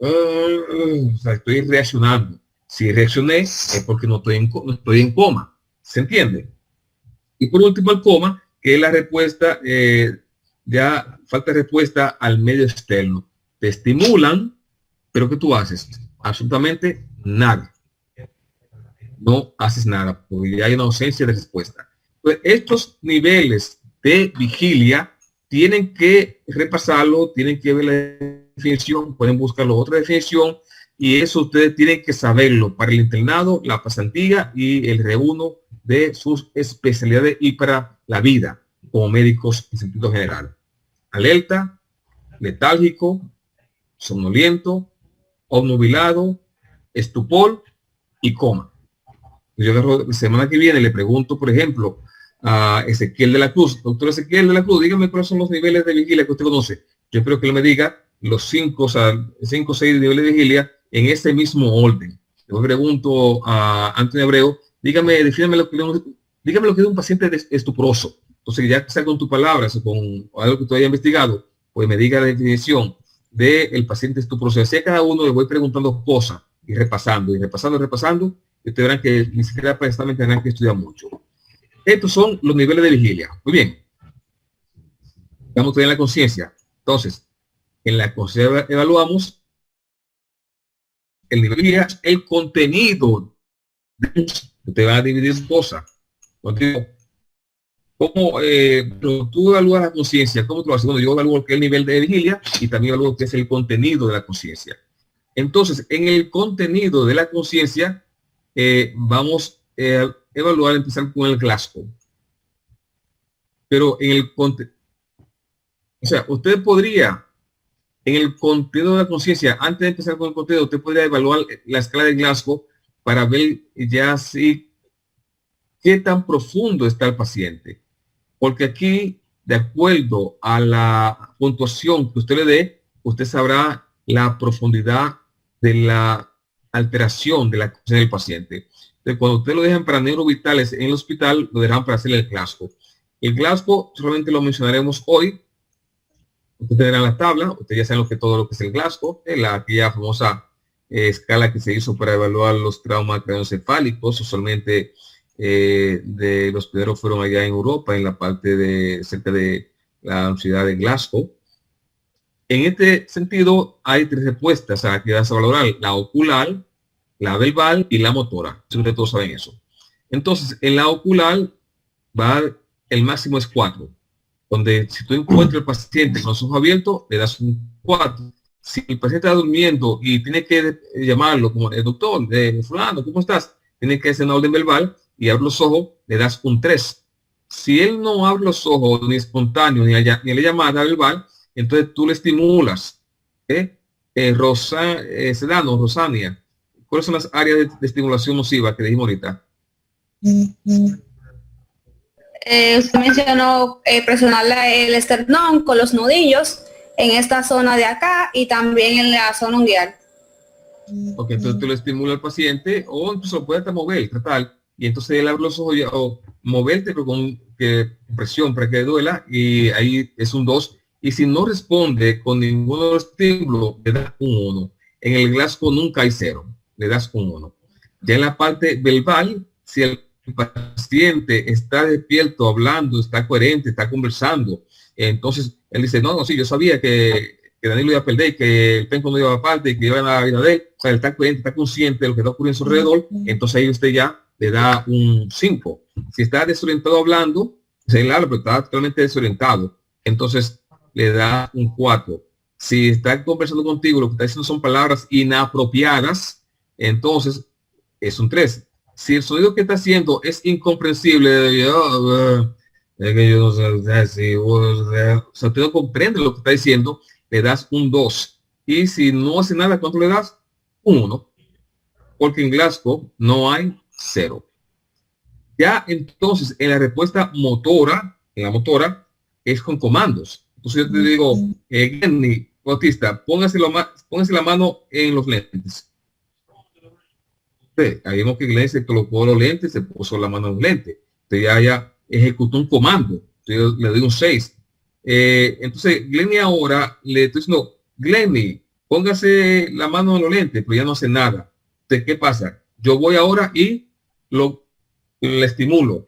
o sea, estoy reaccionando. Si reaccioné es porque no estoy en coma. ¿Se entiende? Y por último el coma, que es la respuesta, ya falta respuesta al medio externo. Te estimulan, pero ¿qué tú haces? Absolutamente nada. No haces nada, porque ya hay una ausencia de respuesta. Entonces, estos niveles de vigilia tienen que repasarlo, tienen que ver la definición, pueden buscarlo otra definición, y eso ustedes tienen que saberlo para el internado, la pasantía y el reúno de sus especialidades y para la vida como médicos en sentido general. Alerta, letálgico, somnoliento, obnubilado, estupor y coma. Yo la semana que viene le pregunto, por ejemplo, a Ezequiel de la Cruz, doctor Ezequiel de la Cruz, dígame cuáles son los niveles de vigilia que usted conoce. Yo espero que él me diga los 5 o 6 niveles de vigilia en ese mismo orden. Yo pregunto a Antonio Abreu, dígame lo que es un paciente estuporoso. Entonces, ya que sea con tus palabras o con algo que tú hayas investigado, pues me diga la definición del paciente estuporoso. Así a cada uno le voy preguntando cosas y repasando, y ustedes verán que ni siquiera precisamente tendrán que estudiar mucho. Estos son los niveles de vigilia. Muy bien. Estamos todavía en la conciencia. Entonces, en la conciencia evaluamos el nivel de el contenido. Te van a dividir cosas. ¿Cómo tú evalúas la conciencia? ¿Cómo tú lo haces? Bueno, yo evalúo qué es el nivel de vigilia y también evalúo qué es el contenido de la conciencia. Entonces, en el contenido de la conciencia, vamos a evaluar, empezar con el Glasgow. Pero en el contenido, o sea, usted podría, en el contenido de la conciencia, antes de empezar con el contenido, usted podría evaluar la escala de Glasgow para ver ya si qué tan profundo está el paciente. Porque aquí, de acuerdo a la puntuación que usted le dé, usted sabrá la profundidad de la alteración de la conciencia del paciente. Entonces, cuando usted lo dejan para neurovitales en el hospital, lo dejan para hacer el Glasgow. El Glasgow solamente lo mencionaremos hoy. Usted tendrá la tabla, usted ya saben todo lo que es el Glasgow, aquella famosa escala que se hizo para evaluar los traumas craneoencefálicos. Usualmente de los primeros fueron allá en Europa, en la parte de cerca de la ciudad de Glasgow. En este sentido, hay 3 respuestas a las que vas a valorar: la ocular, la verbal y la motora. Ustedes todos saben eso. Entonces, en la ocular, el máximo es 4. Donde si tú encuentras al paciente con los ojos abiertos, le das un 4. Si el paciente está durmiendo y tiene que llamarlo como el doctor, fulano, ¿cómo estás? Tiene que hacer una orden verbal y abre los ojos, le das un 3. Si él no abre los ojos, ni espontáneo, ni la llamada verbal, entonces tú le estimulas. Sedano, Rosania, ¿cuáles son las áreas de estimulación nociva que dijimos ahorita? Usted mencionó presionar el esternón con los nudillos en esta zona de acá y también en la zona unguial. Ok, entonces tú le estimulas al paciente o incluso lo puedes hasta mover, tratar, y entonces él abre los ojos o moverte pero con presión para que duela, y ahí es un 2. Y si no responde con ninguno de los estímulos, le das un 1. En el Glasgow nunca hay 0, le das un 1. Ya en la parte verbal, si el paciente está despierto, hablando, está coherente, está conversando, entonces él dice, no, sí, yo sabía que Danilo iba a perder, que el penco no iba a parte, que iba a la vida de él. O sea, él está coherente, está consciente de lo que está ocurriendo a su alrededor, entonces ahí usted ya le da un 5. Si está desorientado hablando, él habla, pero está totalmente desorientado, entonces le da un 4. Si está conversando contigo, lo que está diciendo son palabras inapropiadas, entonces es un 3. Si el sonido que está haciendo es incomprensible, es que yo no sé si usted no comprende lo que está diciendo, le das un 2. Y si no hace nada, ¿cuánto le das? Un 1. Porque en Glasgow no hay 0. Ya entonces en la respuesta motora, en la motora, es con comandos. Entonces yo te digo, Glenny, Bautista, póngase la mano en los lentes. Ahí vemos que Glenn se colocó los lentes, se puso la mano en los lentes. Entonces ya ejecutó un comando. Entonces yo le doy un 6. Entonces Glenny ahora le estoy diciendo, Glenny, póngase la mano en los lentes, pero ya no hace nada. Entonces, ¿qué pasa? Yo voy ahora y le estimulo.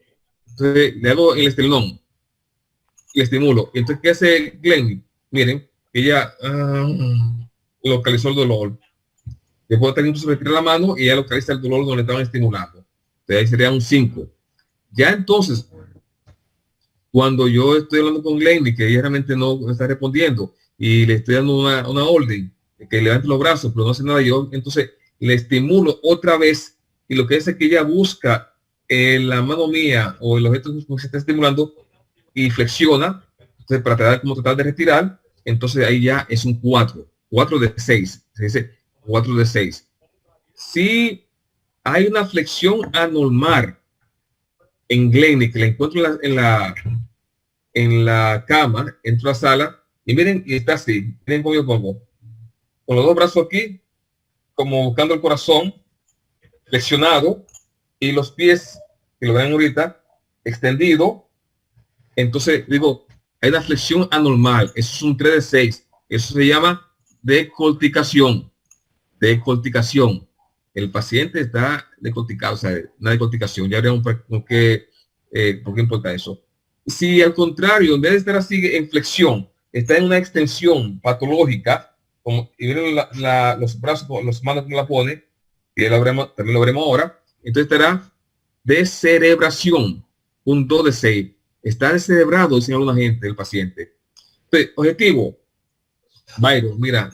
Entonces le hago el esternón. Le estimulo. Entonces, ¿qué hace Glenny? Miren, ella localizó el dolor. Después también se retira la mano y ella localiza el dolor donde le estaban estimulando. Entonces ahí sería un 5. Ya entonces, cuando yo estoy hablando con Glenny, que ella realmente no está respondiendo, y le estoy dando una orden, que levante los brazos, pero no hace nada, yo entonces le estimulo otra vez, y lo que hace es que ella busca en la mano mía o el objeto que se está estimulando y flexiona, entonces para tratar de retirar, entonces ahí ya es un 4. 4 de 6. Se dice 4 de 6. Si hay una flexión anormal en Glenny, que la encuentro en la cama, entro a la sala, y miren, y está así, miren cómo yo pongo, con los dos brazos aquí, como buscando el corazón, flexionado, y los pies, que lo ven ahorita, extendido. Entonces digo, hay una flexión anormal, eso es un 3 de 6, eso se llama decorticación. Decorticación. El paciente está decorticado, o sea, una decorticación. Ya veremos por qué importa eso. Si al contrario, en vez de estar así en flexión, está en una extensión patológica, como, y miren los brazos, los manos que la pone, y también lo veremos ahora. Entonces estará descerebración, un 2 de 6. Está descerebrado, dice alguna gente, el paciente. Entonces, objetivo, Byron, mira,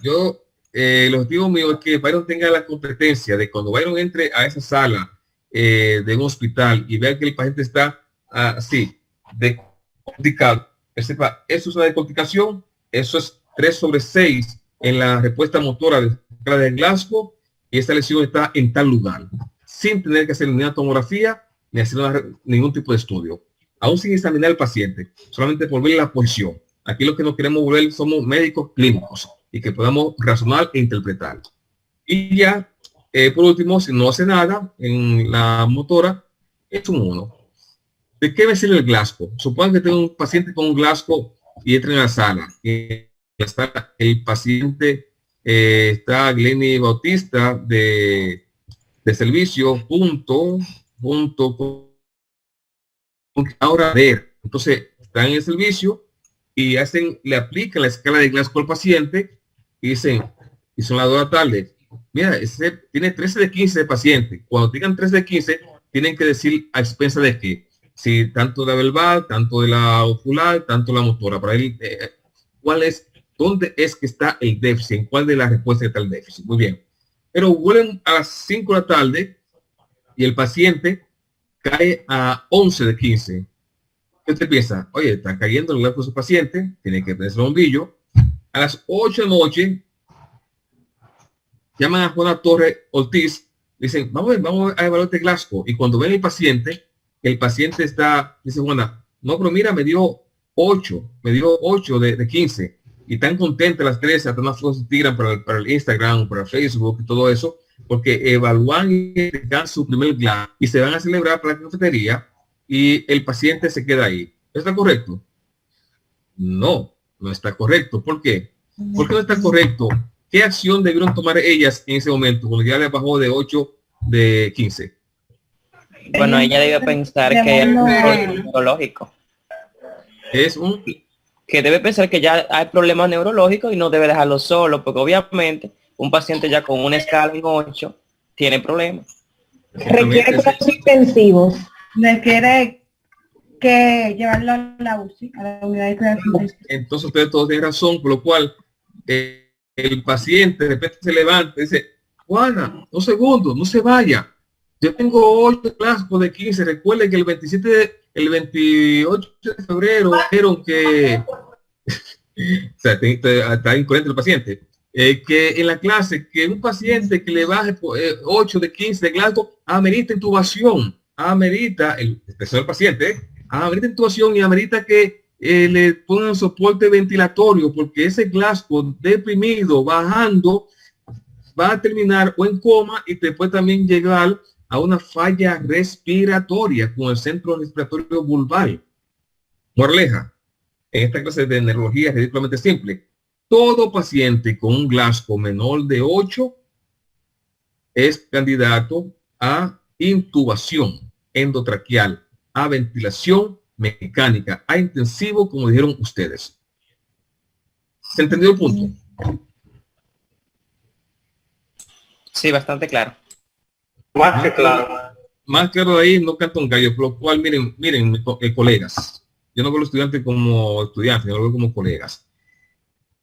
el objetivo mío es que Byron tenga la competencia de cuando Byron entre a esa sala de un hospital y vea que el paciente está así, decorticado, que sepa, eso es una decorticación, eso es 3/6 en la respuesta motora de la escala de Glasgow, y esta lesión está en tal lugar, sin tener que hacer ni una tomografía, ni hacer ningún tipo de estudio, aún sin examinar al paciente, solamente por ver la posición. Aquí lo que nos queremos volver somos médicos clínicos y que podamos razonar e interpretar. Y ya, por último, si no hace nada en la motora, es un 1. ¿De qué va a ser el Glasgow? Supongo que tengo un paciente con un Glasgow y entra en la sala. Está el paciente, está Glenny Bautista de servicio, ahora ver. Entonces, está en el servicio y le aplican la escala de Glasgow al paciente y dicen, y son las 2 de la tarde. Mira, ese tiene 13 de 15 de paciente. Cuando digan 13 de 15, tienen que decir a expensa de qué. Si tanto de la verbal, tanto de la ocular, tanto de la motora. Para él, ¿dónde es que está el déficit? ¿En cuál de las respuestas está el déficit? Muy bien. Pero vuelven a las 5 de la tarde y el paciente cae a 11 de 15. ¿Qué te piensa? Oye, está cayendo el Glasgow de su paciente, tiene que ponerse el bombillo. A las 8 de la noche, llaman a Juana Torre Ortiz, dicen, vamos a evaluar este Glasgow. Y cuando ven el paciente dice Juana, no, pero mira, me dio 8 de 15. Y tan contentas las tres, hasta unas fotos se tiran para el Instagram, para el Facebook y todo eso, porque evalúan y dan su primer Glasgow y se van a celebrar para la cafetería y el paciente se queda ahí. ¿Está correcto? No está correcto. ¿Por qué? ¿Por qué no está correcto? ¿Qué acción debieron tomar ellas en ese momento, cuando ya le bajó de 8 de 15? Bueno, ella debe pensar que es neurológico. Que debe pensar que ya hay problemas neurológicos y no debe dejarlo solo, porque obviamente un paciente ya con una escala en 8 tiene problemas. Requiere cuidados intensivos. Requiere que llevarlo a la UCI, a la unidad de cuidados intensivos. Entonces ustedes todos tienen razón, por lo cual el paciente de repente se levanta y dice, Juana, 2 segundos, no se vaya. Yo tengo 8 Glasgow de 15. Recuerden que el 28 de febrero dijeron que o sea, está incoherente el paciente. Que en la clase, que un paciente que le baje 8 de 15 de Glasgow amerita intubación, amerita el paciente, amerita intubación y amerita que le pongan soporte ventilatorio, porque ese Glasgow deprimido, bajando, va a terminar o en coma y después también llegar a una falla respiratoria con el centro respiratorio vulvar. Moraleja, en esta clase de neurología es ridículamente simple. Todo paciente con un Glasgow menor de 8 es candidato a intubación endotraqueal, a ventilación mecánica, a intensivo, como dijeron ustedes. ¿Se entendió el punto? Sí, bastante claro. Más que claro. Más claro de ahí no canta un gallo, por lo cual miren, colegas. Yo no veo a los estudiantes como estudiantes, yo lo veo como colegas.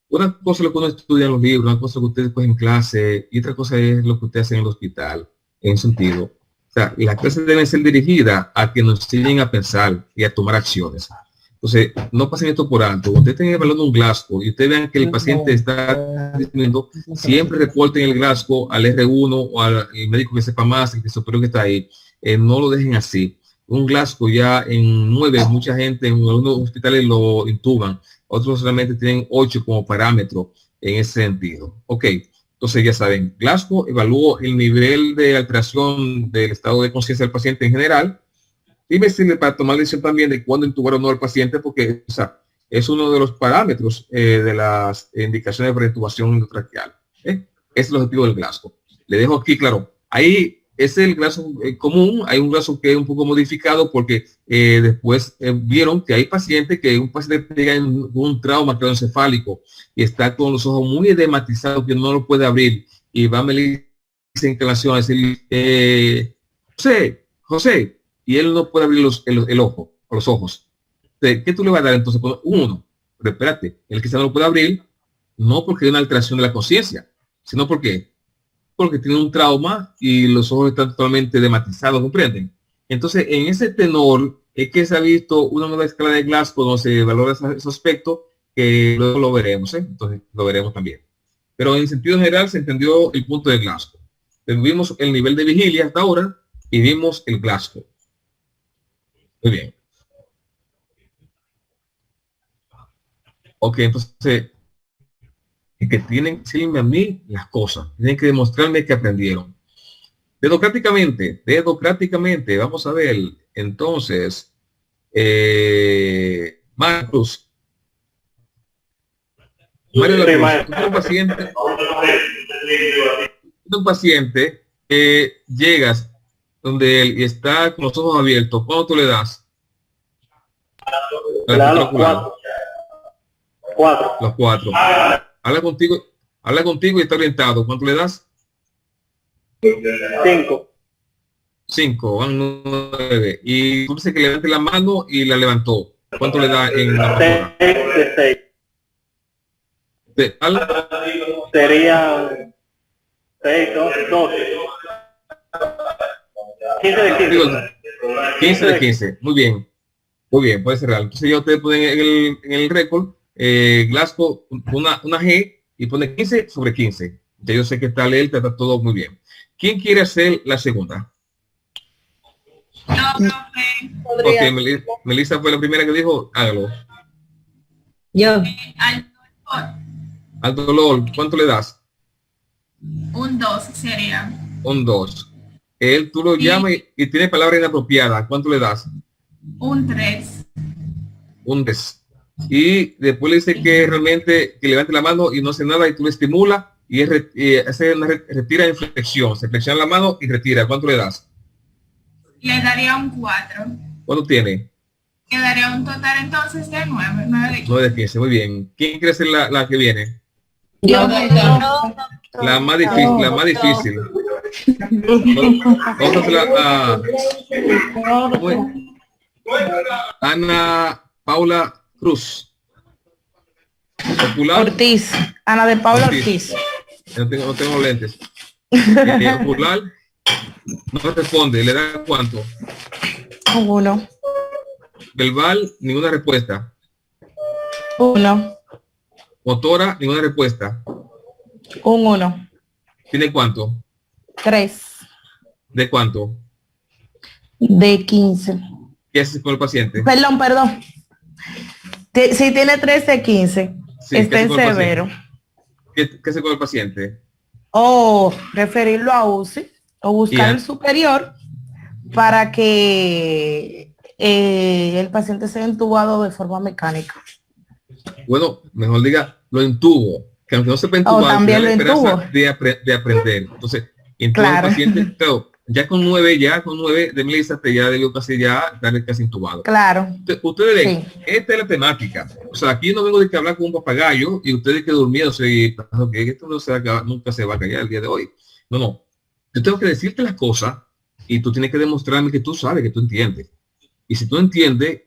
Una cosa es lo que uno estudia en los libros, una cosa es lo que ustedes cogen en clase, y otra cosa es lo que ustedes hacen en el hospital, en sentido. O sea, las clases deben ser dirigidas a que nos enseñen a pensar y a tomar acciones. Entonces, no pasen esto por alto. Cuando ustedes estén evaluando un Glasgow y ustedes vean que el paciente está disminuyendo, siempre reporten el Glasgow al R1 o al médico que sepa más, el que superior que está ahí. No lo dejen así. Un Glasgow ya en 9, mucha gente en algunos hospitales lo intuban, otros solamente tienen 8 como parámetro en ese sentido. Ok, entonces ya saben, Glasgow evalúo el nivel de alteración del estado de conciencia del paciente en general, y me sirve para tomar decisión también de cuándo intubar o no al paciente, porque o sea, es uno de los parámetros de las indicaciones de intubación endotraqueal. Ese es el objetivo del Glasgow. Le dejo aquí claro. Ahí es el glaso común. Hay un glaso que es un poco modificado porque después vieron que hay pacientes que un paciente llega con un trauma craneoencefálico y está con los ojos muy edematizados que no lo puede abrir y va a medir esa inclinación a decir, José, y él no puede abrir el ojo o los ojos. ¿Qué tú le vas a dar entonces? Uno, pero espérate, el que no lo puede abrir, no porque hay una alteración de la conciencia, sino porque tiene un trauma y los ojos están totalmente dematizados, ¿comprenden? Entonces, en ese tenor es que se ha visto una nueva escala de Glasgow donde se valora ese aspecto, que luego lo veremos, entonces lo veremos también. Pero en sentido general se entendió el punto de Glasgow. Vimos el nivel de vigilia hasta ahora y vimos el Glasgow. Muy bien. Ok, entonces, que tienen que decirme a mí las cosas, tienen que demostrarme que aprendieron. Dedocráticamente, vamos a ver, entonces, Marcos. Mario de la Cruz, un paciente que llegas donde él está con los ojos abiertos, ¿cuánto tú le das? Los 4. Los 4. Habla contigo y está orientado. ¿Cuánto le das? 5. 5, van 9. Y tú dices que levante la mano y la levantó. ¿Cuánto le da en la rotura? 6. Sería 6, 12. 15 de 15. 15 de 15. Muy bien, puede ser real. Entonces ya ustedes ponen en el récord Glasgow una G y pone 15 sobre 15. Ya yo sé que está alerta, está todo muy bien. ¿Quién quiere hacer la segunda? Ok, Melissa fue la primera que dijo, hágalo. Yo. Al dolor, ¿cuánto le das? Un 2 sería. Un 2. Tú lo llamas y tiene palabra inapropiada. ¿Cuánto le das? Un 3. Un 3. Y después le dice que realmente que levante la mano y no hace nada y tú le estimulas y hace una retira en flexión. Se flexiona la mano y retira. ¿Cuánto le das? Le daría un 4. ¿Cuánto tiene? Quedaría un total entonces de 9. 9 de 15. Muy bien. ¿Quién quiere ser la que viene? Yo. La más difícil. Vamos a hacerla a Ana Paula Cruz. Popular. Ortiz. Ana de Paula Ortiz. No tengo lentes. Popular. No responde. ¿Le da cuánto? 1. Verbal, ninguna respuesta. 1. Motora, ninguna respuesta. Un 1. ¿Tiene cuánto? 3. ¿De cuánto? De 15. ¿Qué haces con el paciente? Perdón. Si tiene 3 de 15, Sí, está en severo. ¿Qué hace con el paciente? O referirlo a UCI o buscar el superior para que el paciente sea entubado de forma mecánica. Bueno, mejor diga, lo intubo, que aunque no sepa intubar, también la lo esperanza de aprender. Entonces, intuba al paciente, claro, ya con 9 de Melissa, ya debió casi estar casi intubado. Claro. Ustedes ven, esta es la temática. O sea, aquí no vengo de que hablar con un papagayo y ustedes que durmiéndose y pensando que esto no se va a acabar, nunca se va a callar el día de hoy. No. Yo tengo que decirte las cosas y tú tienes que demostrarme que tú sabes, que tú entiendes. Y si tú entiendes,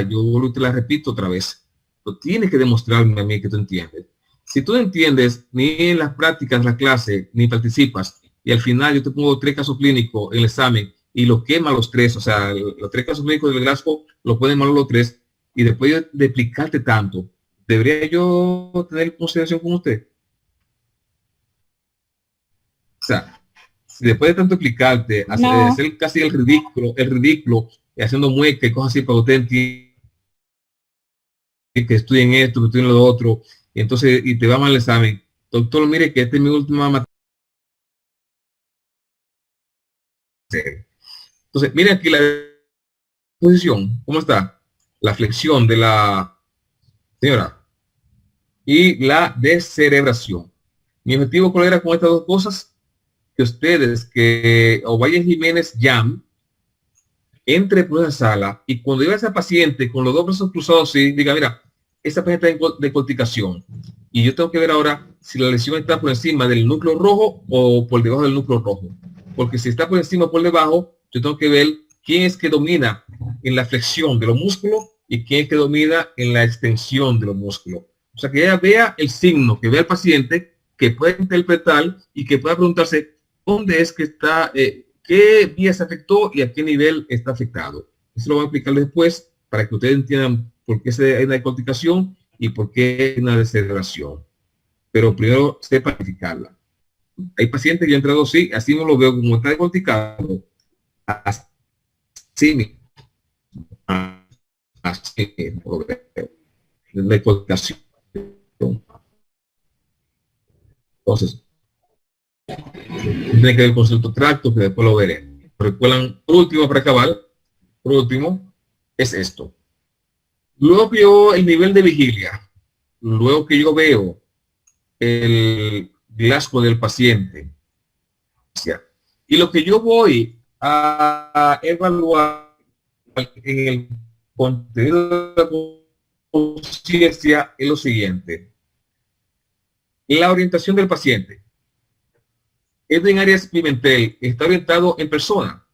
yo te la repito otra vez. Tú tienes que demostrarme a mí que tú entiendes. Si tú no entiendes ni en las prácticas de la clase, ni participas, y al final yo te pongo 3 casos clínicos en el examen y lo quema los 3, o sea, los 3 casos clínicos del Glasgow lo pueden mal los 3, y después de explicarte tanto, ¿debería yo tener consideración con usted? O sea, si después de tanto explicarte, hacer casi el ridículo, haciendo muecas y cosas así para usted entienda que estudien esto, que estudien lo otro, y entonces, y te va mal el examen. Doctor, mire que esta es mi última materia. Entonces, miren aquí la posición, ¿cómo está? La flexión de la señora y la descerebración. Mi objetivo, ¿cuál era con estas dos cosas? que ustedes, que Ovalle Jiménez Jam, entre por esa sala y cuando llega esa paciente con los dos brazos cruzados y diga, mira, esa paciente está en decorticación y yo tengo que ver ahora si la lesión está por encima del núcleo rojo o por debajo del núcleo rojo. Porque si está por encima o por debajo, yo tengo que ver quién es que domina en la flexión de los músculos y quién es que domina en la extensión de los músculos. O sea, que ella vea el signo, que vea el paciente, que pueda interpretar y que pueda preguntarse dónde es que está, qué vía se afectó y a qué nivel está afectado. Eso lo voy a explicar después para que ustedes entiendan por qué hay una decorticación y por qué hay una deceleración. Pero primero sepa identificarla. Hay pacientes que yo he entrado así, así no lo veo, como está decorticado. Así lo veo. Decorticación. Entonces, tiene que ver con cierto tracto que después lo veré. Recuerdan, por último, para acabar, por último, es esto. Luego que yo el nivel de vigilia, luego que yo veo el Glasgow del paciente, y lo que yo voy a evaluar en el contenido de la conciencia es lo siguiente. La orientación del paciente es en áreas Pimentel, está orientado en persona,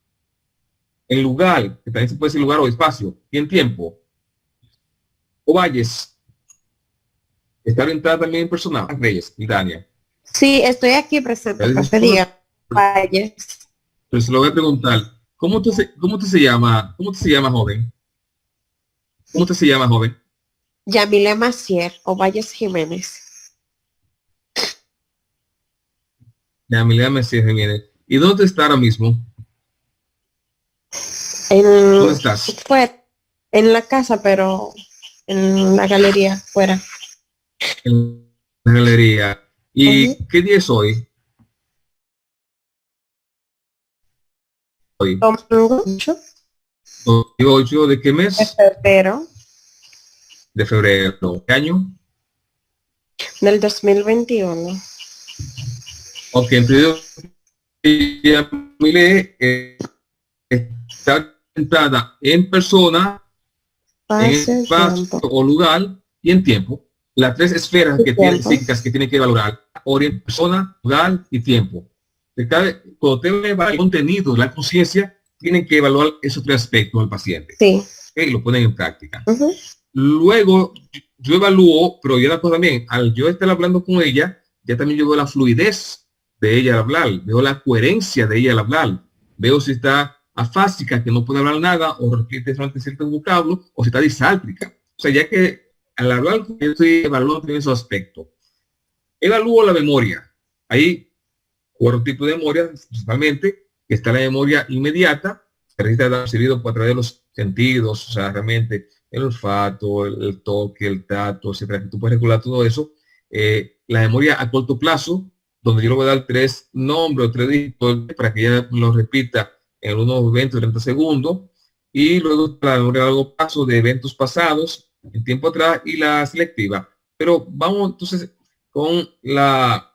en lugar, que también se puede decir lugar o espacio, y en tiempo. Ovalles, está orientada también en persona. Reyes y Dania. Sí, estoy aquí presente. Ovalles. Pero se lo voy a preguntar, ¿cómo tú se llama? ¿Cómo te se llama, joven? ¿Cómo te se llama, joven? Yamile Macier, Ovalles Jiménez. Yamile Macier Jiménez. ¿Y dónde está ahora mismo? ¿Dónde estás? Fue en la casa, pero en la galería, fuera. En la galería. ¿Y qué día es hoy? Hoy. 8 ¿de qué mes? De febrero. De febrero. ¿Qué año? Del 2021. Ok, entonces está sentada en persona, en espacio o lugar y en tiempo. Las tres esferas que tienen psíquicas que tienen que valorar: orientación, persona, lugar y tiempo. Cuando te evalúa el contenido, la conciencia, tienen que evaluar esos tres aspectos del paciente. Sí. Okay, lo ponen en práctica. Luego, yo evalúo, pero yo también, al yo estar hablando con ella, ya también yo veo la fluidez de ella al hablar, veo la coherencia de ella al hablar, veo si está afásica, que no puede hablar nada, o repite solamente ciertos vocablos, o si está disáltrica. O sea, ya que al hablar, yo estoy evaluando en esos aspectos. Evalúo la memoria. Hay 4 tipos de memoria, principalmente, que está la memoria inmediata, que registra recibido a través de los sentidos, o sea, realmente el olfato, el toque, el tacto, etcétera, que tú puedes regular todo eso. La memoria a corto plazo, donde yo le voy a dar 3 nombres o 3 dígitos para que ella lo repita en unos 20 o 30 segundos. Y luego la memoria a largo plazo de eventos pasados, en tiempo atrás, y la selectiva. Pero vamos entonces con la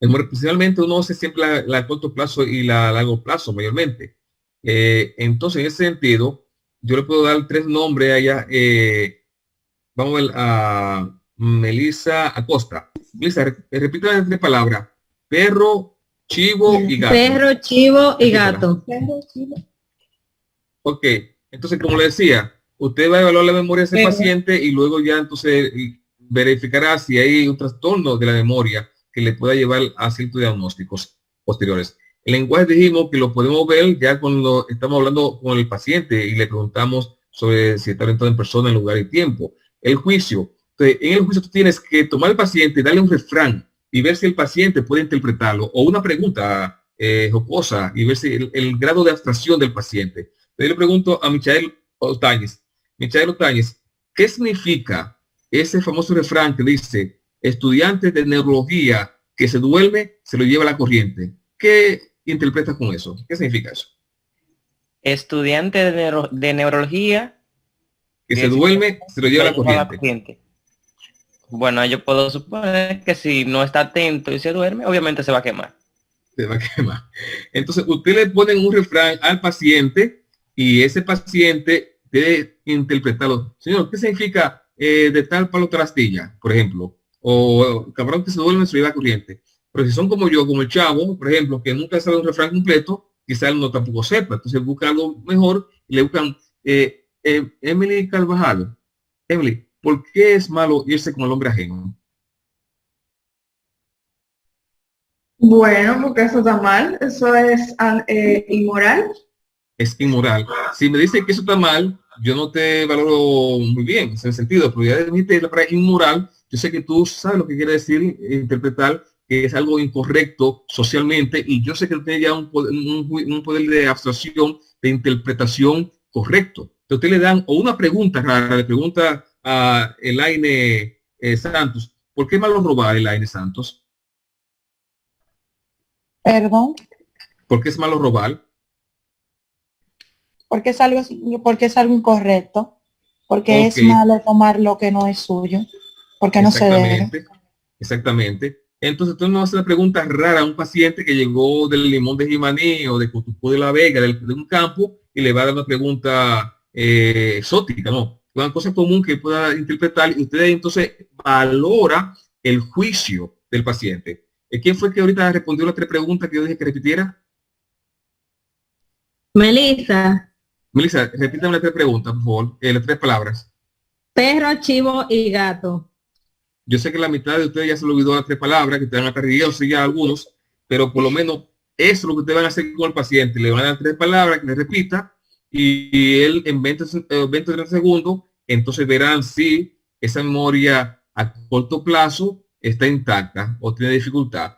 memoria. Principalmente uno hace siempre la a corto plazo y la a largo plazo mayormente. Entonces, en ese sentido, yo le puedo dar 3 nombres a ella. Vamos a ver a Melissa Acosta. Melissa, repita las 3 palabras: perro, chivo y gato. Perro, chivo y gato. Perro, chivo. Ok, entonces, como le decía, usted va a evaluar la memoria de ese paciente y luego ya entonces verificará si hay un trastorno de la memoria que le pueda llevar a ciertos diagnósticos posteriores. El lenguaje dijimos que lo podemos ver ya cuando estamos hablando con el paciente y le preguntamos sobre si está orientado en persona, en lugar y tiempo. El juicio. Entonces, en el juicio tú tienes que tomar al paciente, darle un refrán y ver si el paciente puede interpretarlo, o una pregunta jocosa y ver si el grado de abstracción del paciente. Yo le pregunto a Michael Otañez. Michael Otañez, ¿qué significa ese famoso refrán que dice: estudiante de neurología que se duerme, se lo lleva la corriente? ¿Qué interpretas con eso? ¿Qué significa eso? Estudiante de neurología que se duerme, se lo lleva la corriente. Bueno, yo puedo suponer que si no está atento y se duerme, obviamente se va a quemar. Se va a quemar. Entonces, usted le pone un refrán al paciente y ese paciente debe interpretarlo. Señor, ¿qué significa de tal palo tal astilla, por ejemplo? O cabrón que se duerme en su vida corriente. Pero si son como yo, como el chavo, por ejemplo, que nunca sabe un refrán completo, quizá él no tampoco sepa. Entonces busca algo mejor y le buscan Emily Carvajal. Emily, ¿por qué es malo irse con el hombre ajeno? Bueno, porque eso está mal, eso es inmoral. Es inmoral. Si me dice que eso está mal, yo no te valoro muy bien, en ese sentido, pero ya dijiste la palabra inmoral, yo sé que tú sabes lo que quiere decir, interpretar que es algo incorrecto socialmente, y yo sé que tiene ya un poder de abstracción, de interpretación correcto. Entonces usted le dan o una pregunta rara, le pregunta a Elaine Santos, ¿por qué es malo robar, Elaine Santos? Perdón, ¿Por qué es malo robar? porque es algo incorrecto, porque es Ok. malo tomar lo que no es suyo, porque no se debe. Exactamente, exactamente. Entonces tú no haces una pregunta rara a un paciente que llegó del Limón de Jimaní o de Cotucú de la Vega, de un campo, y le va a dar una pregunta exótica, ¿no? Una cosa común que pueda interpretar, y usted entonces valora el juicio del paciente. ¿Quién fue que ahorita respondió las 3 preguntas que yo dije que repitiera? Melissa, Melissa, repítame las 3 preguntas, por favor, las 3 palabras. perro, chivo y gato. Yo sé que la mitad de ustedes ya se le olvidó las 3 palabras, que te van a estar riéndose ya algunos, pero por lo menos eso es lo que ustedes van a hacer con el paciente. Le van a dar 3 palabras que le repita y él en 20 o 30 segundos, entonces verán si esa memoria a corto plazo está intacta o tiene dificultad.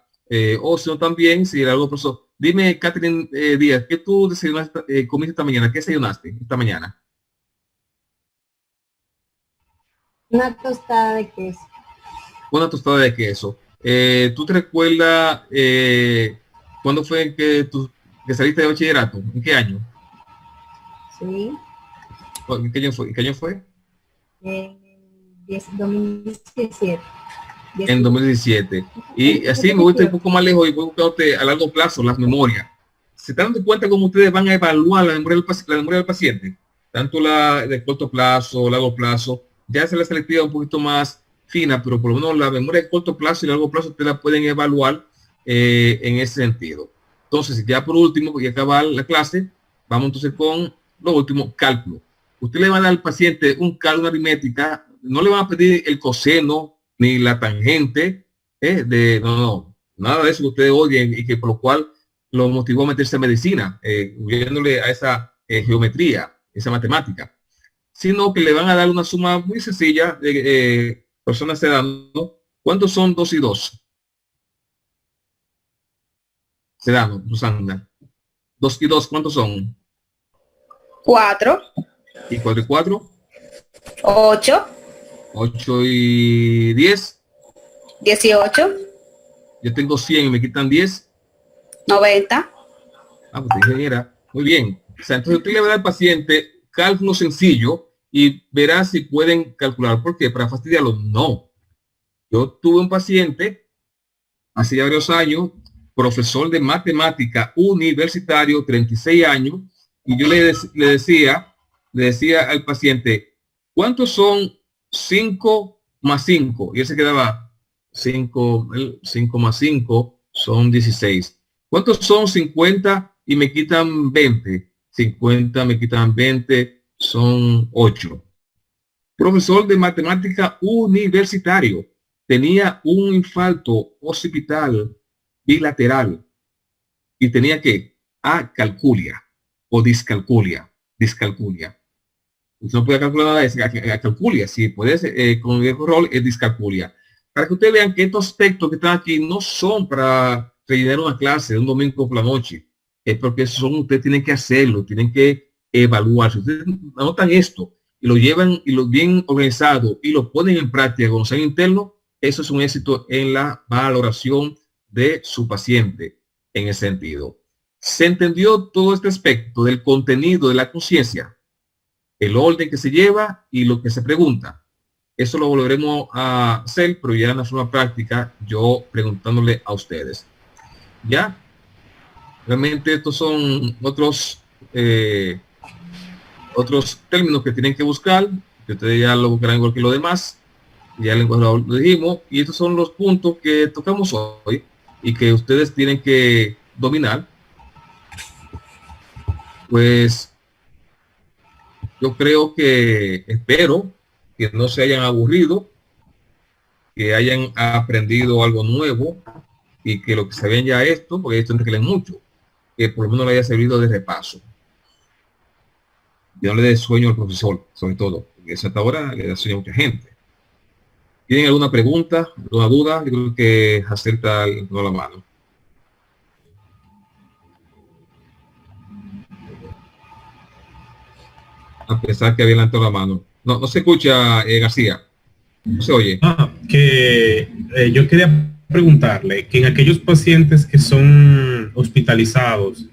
O si no también, si era algo profesor. Dime, Catherine Díaz, ¿qué tú desayunaste, comiste esta mañana? ¿Qué desayunaste esta mañana? Una tostada de queso. Una tostada de queso. ¿Tú te recuerdas cuándo fue que saliste de bachillerato? ¿En qué año? Sí. ¿En qué año fue? ¿En qué año fue? 2017. En 2017. Y así me voy un poco más lejos y voy buscándote a largo plazo las memorias. ¿Se están dando cuenta cómo ustedes van a evaluar la memoria del paciente? Tanto la de corto plazo, largo plazo. Ya se la selectiva un poquito más fina, pero por lo menos la memoria de corto plazo y largo plazo ustedes la pueden evaluar en ese sentido. Entonces, ya por último, porque acabar la clase, vamos entonces con lo último, cálculo. Usted le va a dar al paciente un cálculo, una aritmética, no le van a pedir el coseno ni la tangente, no, nada de eso que ustedes odien y que por lo cual lo motivó a meterse en medicina, viéndole a esa geometría, esa matemática, sino que le van a dar una suma muy sencilla de personas sedando. ¿Cuántos son 2 y 2? Sedano, Susana. 2 y 2, ¿cuántos son? 4. ¿Y 4 y 4? 8. 8 y 10. 18. Yo tengo 100 y me quitan 10. 90. Ah, pues ingeniera. Muy bien. O sea, entonces usted le va a dar al paciente cálculo sencillo y verá si pueden calcular. ¿Por qué? ¿Para fastidiarlo? No. Yo tuve un paciente hace ya varios años, profesor de matemática universitario, 36 años, y yo le decía al paciente, ¿cuántos son 5 más 5? Y él se quedaba 5 más 5 son 16. ¿Cuántos son 50 y me quitan 20? 50 me quitan 20 son 8. Profesor de matemática universitario, tenía un infarto occipital bilateral y tenía que acalculia o discalculia. Usted no puede calcular nada de acalculia, si puede con el rol es discalculia. Para que ustedes vean que estos textos que están aquí no son para rellenar una clase de un domingo por la noche, es porque ustedes tienen que hacerlo, tienen que evaluar. Si ustedes anotan esto y lo llevan y lo bien organizado y lo ponen en práctica con examen interno, eso es un éxito en la valoración de su paciente en ese sentido. ¿Se entendió todo este aspecto del contenido de la conciencia? El orden que se lleva y lo que se pregunta. Eso lo volveremos a hacer, pero ya en la forma práctica, yo preguntándole a ustedes. ¿Ya? Realmente estos son otros términos que tienen que buscar, que ustedes ya lo buscarán igual que lo demás, ya lo dijimos, y estos son los puntos que tocamos hoy y que ustedes tienen que dominar. Pues yo creo que, espero que no se hayan aburrido, que hayan aprendido algo nuevo y que lo que se ven ya esto, porque esto que leen mucho, que por lo menos le haya servido de repaso. Y no le dé sueño al profesor, sobre todo, porque eso hasta ahora le da sueño a mucha gente. ¿Tienen alguna pregunta, alguna duda? Yo creo que acerca toda la mano. A pesar que había levantado la mano. No se escucha, García. No se oye. Yo quería preguntarle que en aquellos pacientes que son hospitalizados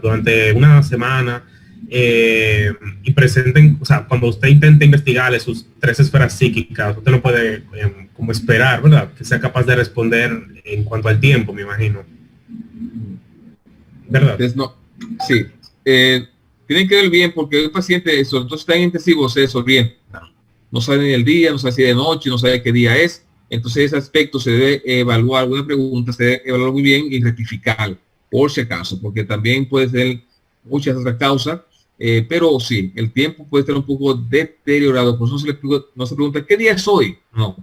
durante una semana y presenten, o sea, cuando usted intenta investigarle sus 3 esferas psíquicas, usted no puede como esperar, ¿verdad? Que sea capaz de responder en cuanto al tiempo, me imagino. ¿Verdad? Entonces, no. Sí. Tienen que ver bien porque el paciente, sobre todo si está en intensivo, se desorienta. No sabe ni el día, no sabe si es de noche, no sabe qué día es. Entonces ese aspecto se debe evaluar, alguna pregunta se debe evaluar muy bien y rectificar, por si acaso, porque también puede ser muchas otras causas, pero sí, el tiempo puede estar un poco deteriorado, por eso no se pregunta, ¿qué día es hoy? No.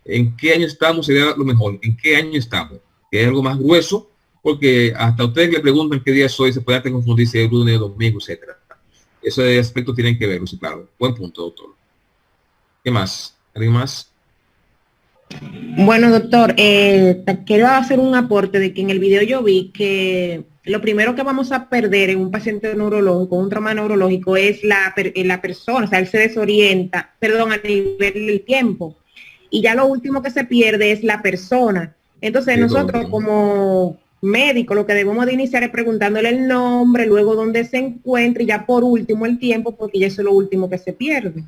¿En qué año estamos? Sería lo mejor. ¿En qué año estamos? Que es algo más grueso, porque hasta ustedes le preguntan qué día es hoy, se puede confundir si es lunes, domingo, etcétera. Ese aspecto tienen que verlo, sí, claro. Buen punto, doctor. ¿Qué más? ¿Alguien más? Bueno, doctor, quiero hacer un aporte de que en el video yo vi que lo primero que vamos a perder en un paciente neurológico, un trauma neurológico, es la persona, o sea, él se desorienta, perdón, a nivel del tiempo. Y ya lo último que se pierde es la persona. Entonces, nosotros como médico lo que debemos de iniciar es preguntándole el nombre, luego dónde se encuentra y ya por último el tiempo, porque ya eso es lo último que se pierde.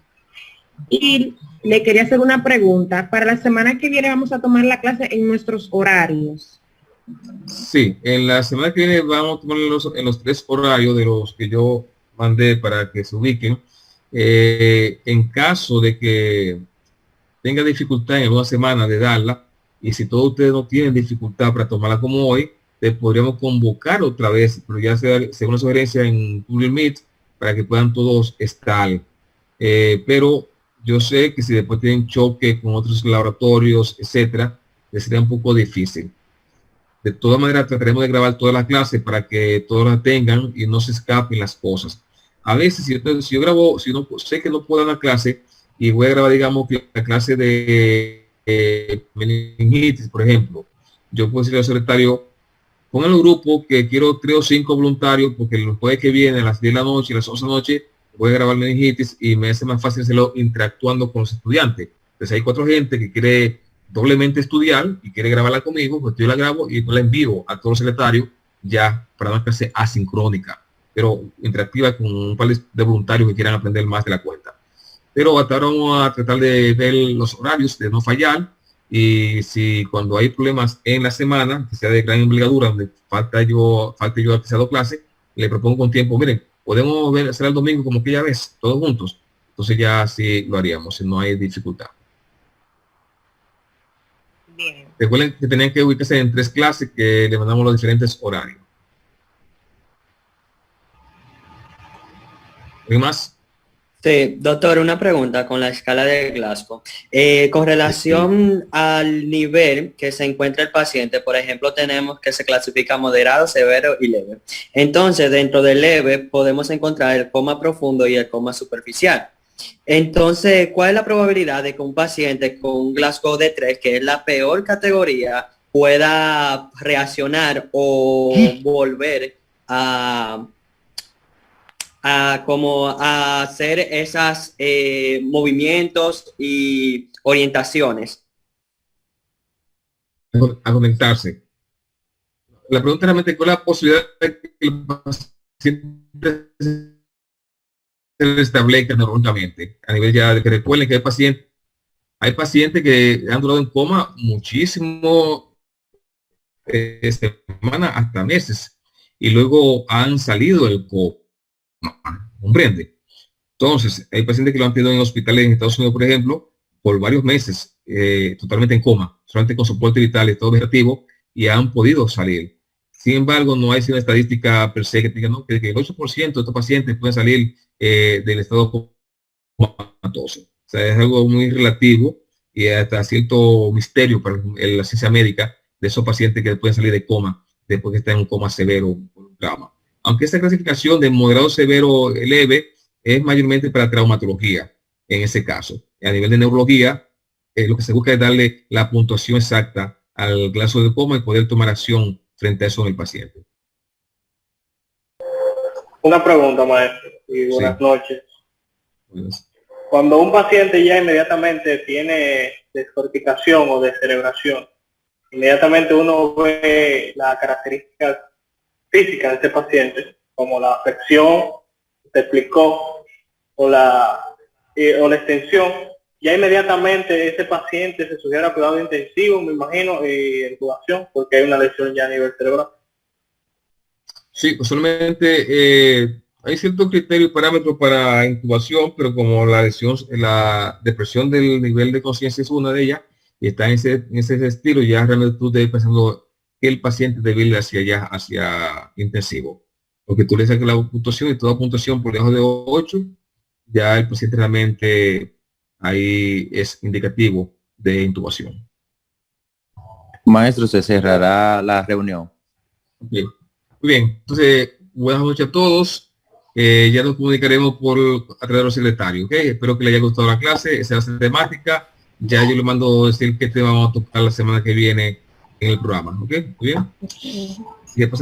Y le quería hacer una pregunta. Para la semana que viene vamos a tomar la clase en nuestros horarios. Sí, en la semana que viene vamos a tomar en los 3 horarios de los que yo mandé para que se ubiquen. En caso de que tenga dificultad en una semana de darla, y si todos ustedes no tienen dificultad para tomarla como hoy, podríamos convocar otra vez, pero ya sea según una sugerencia en Google Meet, para que puedan todos estar. Pero yo sé que si después tienen choque con otros laboratorios, etcétera, les sería un poco difícil. De todas maneras, trataremos de grabar toda la clase para que todos la tengan y no se escapen las cosas. A veces, si yo grabo, si no sé que no puedo dar la clase y voy a grabar, digamos, que la clase de meningitis, por ejemplo, yo puedo decirle al secretario, pongan el grupo que quiero 3 o 5 voluntarios, porque el jueves que viene a las 10 de la noche y a las 11 de la noche voy a grabar meningitis y me hace más fácil hacerlo interactuando con los estudiantes. Entonces hay 4 gente que quiere doblemente estudiar y quiere grabarla conmigo, pues yo la grabo y la envío a todos los secretarios ya para una clase asincrónica, pero interactiva con un par de voluntarios que quieran aprender más de la cuenta. Pero hasta ahora vamos a tratar de ver los horarios, de no fallar, y si cuando hay problemas en la semana, que sea de gran envergadura, donde falte yo que sea dado clase, le propongo con tiempo, miren, podemos hacer el domingo como que ya ves, todos juntos. Entonces ya sí lo haríamos, si no hay dificultad. Bien. Recuerden que tenían que ubicarse en 3 clases que le mandamos los diferentes horarios. ¿Alguien más? Sí, doctor, una pregunta con la escala de Glasgow. Con relación al nivel que se encuentra el paciente, por ejemplo, tenemos que se clasifica moderado, severo y leve. Entonces, dentro del leve podemos encontrar el coma profundo y el coma superficial. Entonces, ¿cuál es la probabilidad de que un paciente con un Glasgow de 3, que es la peor categoría, pueda reaccionar o volver a hacer esos movimientos y orientaciones? A conectarse. La pregunta realmente, ¿cuál es la posibilidad de que el paciente se establezca neurológicamente? A nivel ya de que recuerden que hay pacientes que han durado en coma muchísimo, semanas hasta meses. y luego han salido del coma, ¿comprende? Entonces, hay pacientes que lo han tenido en hospitales en Estados Unidos, por ejemplo, por varios meses, totalmente en coma, solamente con soporte vital y estado vegetativo, y han podido salir. Sin embargo, no hay una estadística per se que diga, ¿no?, que el 8% de estos pacientes pueden salir del estado comatoso. O sea, es algo muy relativo y hasta cierto misterio para la ciencia médica de esos pacientes que pueden salir de coma después que están en un coma severo por un trauma. Aunque esta clasificación de moderado, severo, leve es mayormente para traumatología en ese caso. A nivel de neurología, lo que se busca es darle la puntuación exacta al caso de coma y poder tomar acción frente a eso en el paciente. Una pregunta, maestro, y buenas noches. Cuando un paciente ya inmediatamente tiene descorticación o descerebración, inmediatamente uno ve las características físicas de este paciente, como la afección, se explicó, o la extensión, ya inmediatamente ese paciente se sugiere a cuidado intensivo, me imagino, intubación, porque hay una lesión ya a nivel cerebral. Sí, usualmente hay ciertos criterios y parámetros para intubación, pero como la lesión, la depresión del nivel de conciencia es una de ellas, y está en ese estilo, ya realmente tú debes pensando que el paciente debe ir hacia intensivo. Porque tú le sacas la puntuación y toda puntuación por debajo de 8, ya el paciente realmente ahí es indicativo de intubación. Maestro, se cerrará la reunión. Okay. Muy bien, entonces buenas noches a todos. Ya nos comunicaremos a través de los secretarios. ¿Okay? Espero que les haya gustado la clase, esa es la temática. Ya yo le mando decir qué tema vamos a tocar la semana que viene en el programa. ¿Ok? Muy bien. Y ya pasemos.